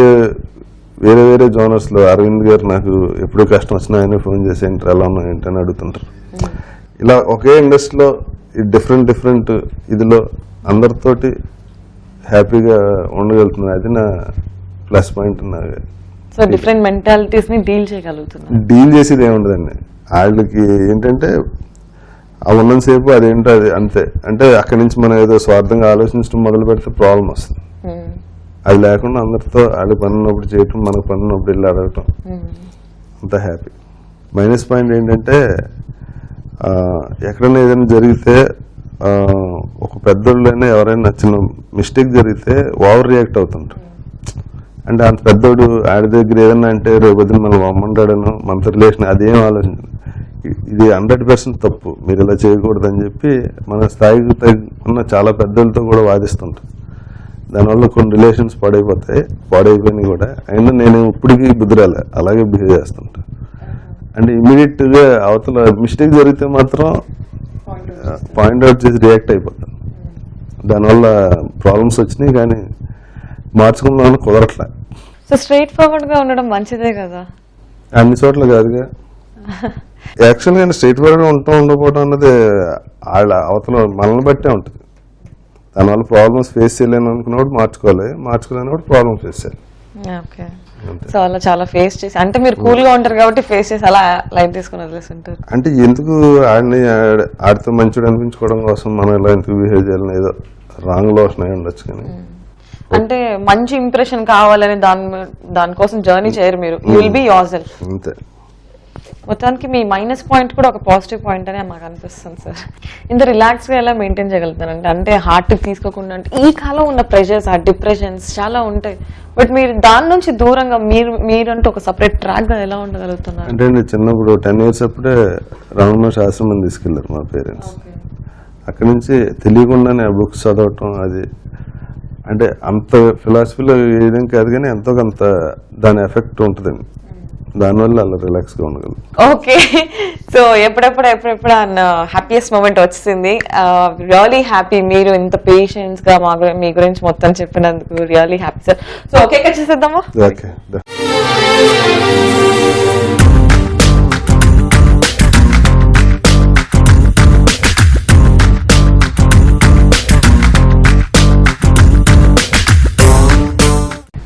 వేరే వేరే జోనర్స్ లో. అరవింద్ గారు నాకు ఎప్పుడు కష్టం వచ్చినా ఆయన ఫోన్ చేసి ఏంటి ఎలా ఉన్నా ఏంటని అడుగుతుంటారు. ఇలా ఒకే ఇండస్ట్రీలో డిఫరెంట్ ఇదిలో అందరితోటి హ్యాపీగా ఉండగలుగుతున్నాను. అది నా plus point. So different mentalities ని డీల్ చేయగలుగుతున్నారు. డీల్ చేసేది ఏముండదండి. వాళ్ళకి ఏంటంటే ఆ ఉన్నంతసేపు అదేంటో అది అంతే. అంటే అక్కడి నుంచి మనం ఏదో స్వార్థంగా ఆలోచించడం మొదలు పెడితే ప్రాబ్లం వస్తుంది. అది లేకుండా అందరితో వాళ్ళకి పని ఉన్నప్పుడు చేయటం, మనకు పని ఉన్నప్పుడు వెళ్ళి అడగటం, అంత హ్యాపీ. మైనస్ పాయింట్ ఏంటంటే ఎక్కడైనా ఏదైనా జరిగితే ఒక పెద్దోళ్ళైనా ఎవరైనా చిన్న మిస్టేక్ జరిగితే ఓవర్ రియాక్ట్ అవుతుంటారు. అంటే అంత పెద్దోడు ఆడి దగ్గర ఏదైనా అంటే రేపు మనం అమ్మంటాడను మనతో రిలేషన్ అదేం ఆలోచించదు. ఇది 100% తప్పు, మీరు ఇలా చేయకూడదు అని చెప్పి మన స్థాయికి తగ్గున్న చాలా పెద్దలతో కూడా వాదిస్తుంటాం. దానివల్ల కొన్ని రిలేషన్స్ పాడైపోయినాయి కూడా. అయినా నేను ఇప్పటికీ బుద్ధిరాలే, అలాగే బిహేవ్ చేస్తుంటా. అంటే ఇమీడియట్గా అవతల మిస్టేక్ జరిగితే మాత్రం పాయింట్ అవుట్ చేసి రియాక్ట్ అయిపోతాను. దానివల్ల ప్రాబ్లమ్స్ వచ్చినాయి, కానీ మార్చుకుందామని కుదరట్లే. సో స్ట్రైట్ ఫార్వర్డ్ గా ఉండడం మంచిదే కదా. అన్ని చోట్ల కాదుగా. యాక్చువల్గా స్ట్రైట్ ఫార్వర్డ్గా ఉండకపోవడం అన్నది వాళ్ళ అవతల మనల్ని బట్టే ఉంటుంది. దానివల్ల ప్రాబ్లమ్స్ ఫేస్ చేయలేను అనుకున్నప్పుడు మార్చుకోలేనప్పుడు ప్రాబ్లమ్ ఫేస్ చేయాలి. ఓకే. సో అలా చాలా ఫేస్ చేసి, అంటే మీరు కూల్ గా ఉంటారు కాబట్టి ఫేస్ చేసి అలా లైట్ తీసుకుని వదిలేస్తుంటారు. అంటే ఎందుకు ఆడితో మంచిగా అనిపించుకోవడం కోసం మనం ఇలా ఎందుకు బిహేవ్ చేయాలని ఏదో రాంగ్ లోషన్ అయి ఉండొచ్చు. కానీ అంటే మంచి ఇంప్రెషన్ కావాలని దానికోసం జర్నీ చేయరు మీరు. You will be your self. అంతే. మొత్తానికి మీ మైనస్ పాయింట్ కూడా ఒక పాజిటివ్ పాయింట్ అనే మాకు అనిపిస్తుంది సార్. ఇంత రిలాక్స్ గా ఎలా మెయింటైన్ చేయగలుగుతారంటే, అంటే హార్ట్ తీసుకోకుండా. అంటే ఈ కాలం ఉన్న ప్రెషర్స్, ఆ డిప్రెషన్స్ చాలా ఉంటాయి, బట్ మీరు దాని నుంచి దూరంగా మీరంటూ ఒక సపరేట్ ట్రాక్ గా ఎలా ఉండగలుగుతున్నారు? అంటే నేను చిన్నప్పుడు 10 years అప్పుడే రమణ ఆశ్రమం తీసుకెళ్లారు మా పేరెంట్స్. అక్కడి నుంచి తెలియకుండానే ఆ బుక్స్ చదవటం, అది అంటే అంత ఫిలాసఫీలో ఏదేం కాదు, కానీ ఎంతో కొంత దాని ఎఫెక్ట్ ఉంటుందండి. దానివల్ల అలా రిలాక్స్ గా ఉండగలరు. ఓకే. సో ఎప్పుడెప్పుడు హ్యాపీయెస్ట్ మూమెంట్ వచ్చింది. రియలీ హ్యాపీ మీరు ఇంత పేషెన్స్ గా మీ గురించి మొత్తం చెప్పినందుకు. Really happy sir. So okay చేసేద్దామా? Okay.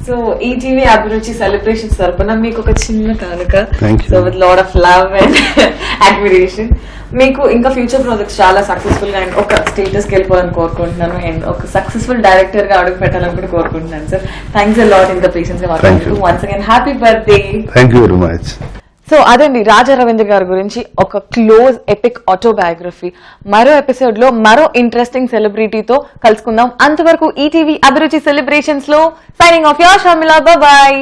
So ETV Abhiruchi celebrations తరపున మీకు ఒక చిన్న కానుక. Thank you. So with lot of love and admiration. మీకు ఇంకా ఫ్యూచర్ ప్రాజెక్ట్స్ చాలా సక్సెస్ఫుల్ గా అండ్ ఒక స్టేటస్కి వెళ్ళిపోవాలని కోరుకుంటున్నాను, అండ్ ఒక సక్సెస్ఫుల్ డైరెక్టర్ గా అడుగు పెట్టాలని కూడా కోరుకుంటున్నాను సార్. థ్యాంక్స్ అ లాట్ ఇంత పేషెన్స్ గా మాట్లాడుతూ. Once again happy birthday. Thank you very much. So అదండి రాజా రవీంద్ర గారి గురించి ఒక క్లోజ్ ఎపిక్ ఆటోబయోగ్రఫీ. మరో ఎపిసోడ్ లో మరో ఇంట్రెస్టింగ్ సెలబ్రిటీతో కలుసుకుందాం. అంతవరకు ఈటీవీ అభిరుచి సెలబ్రేషన్స్ లో signing off your Sharmila. Bye.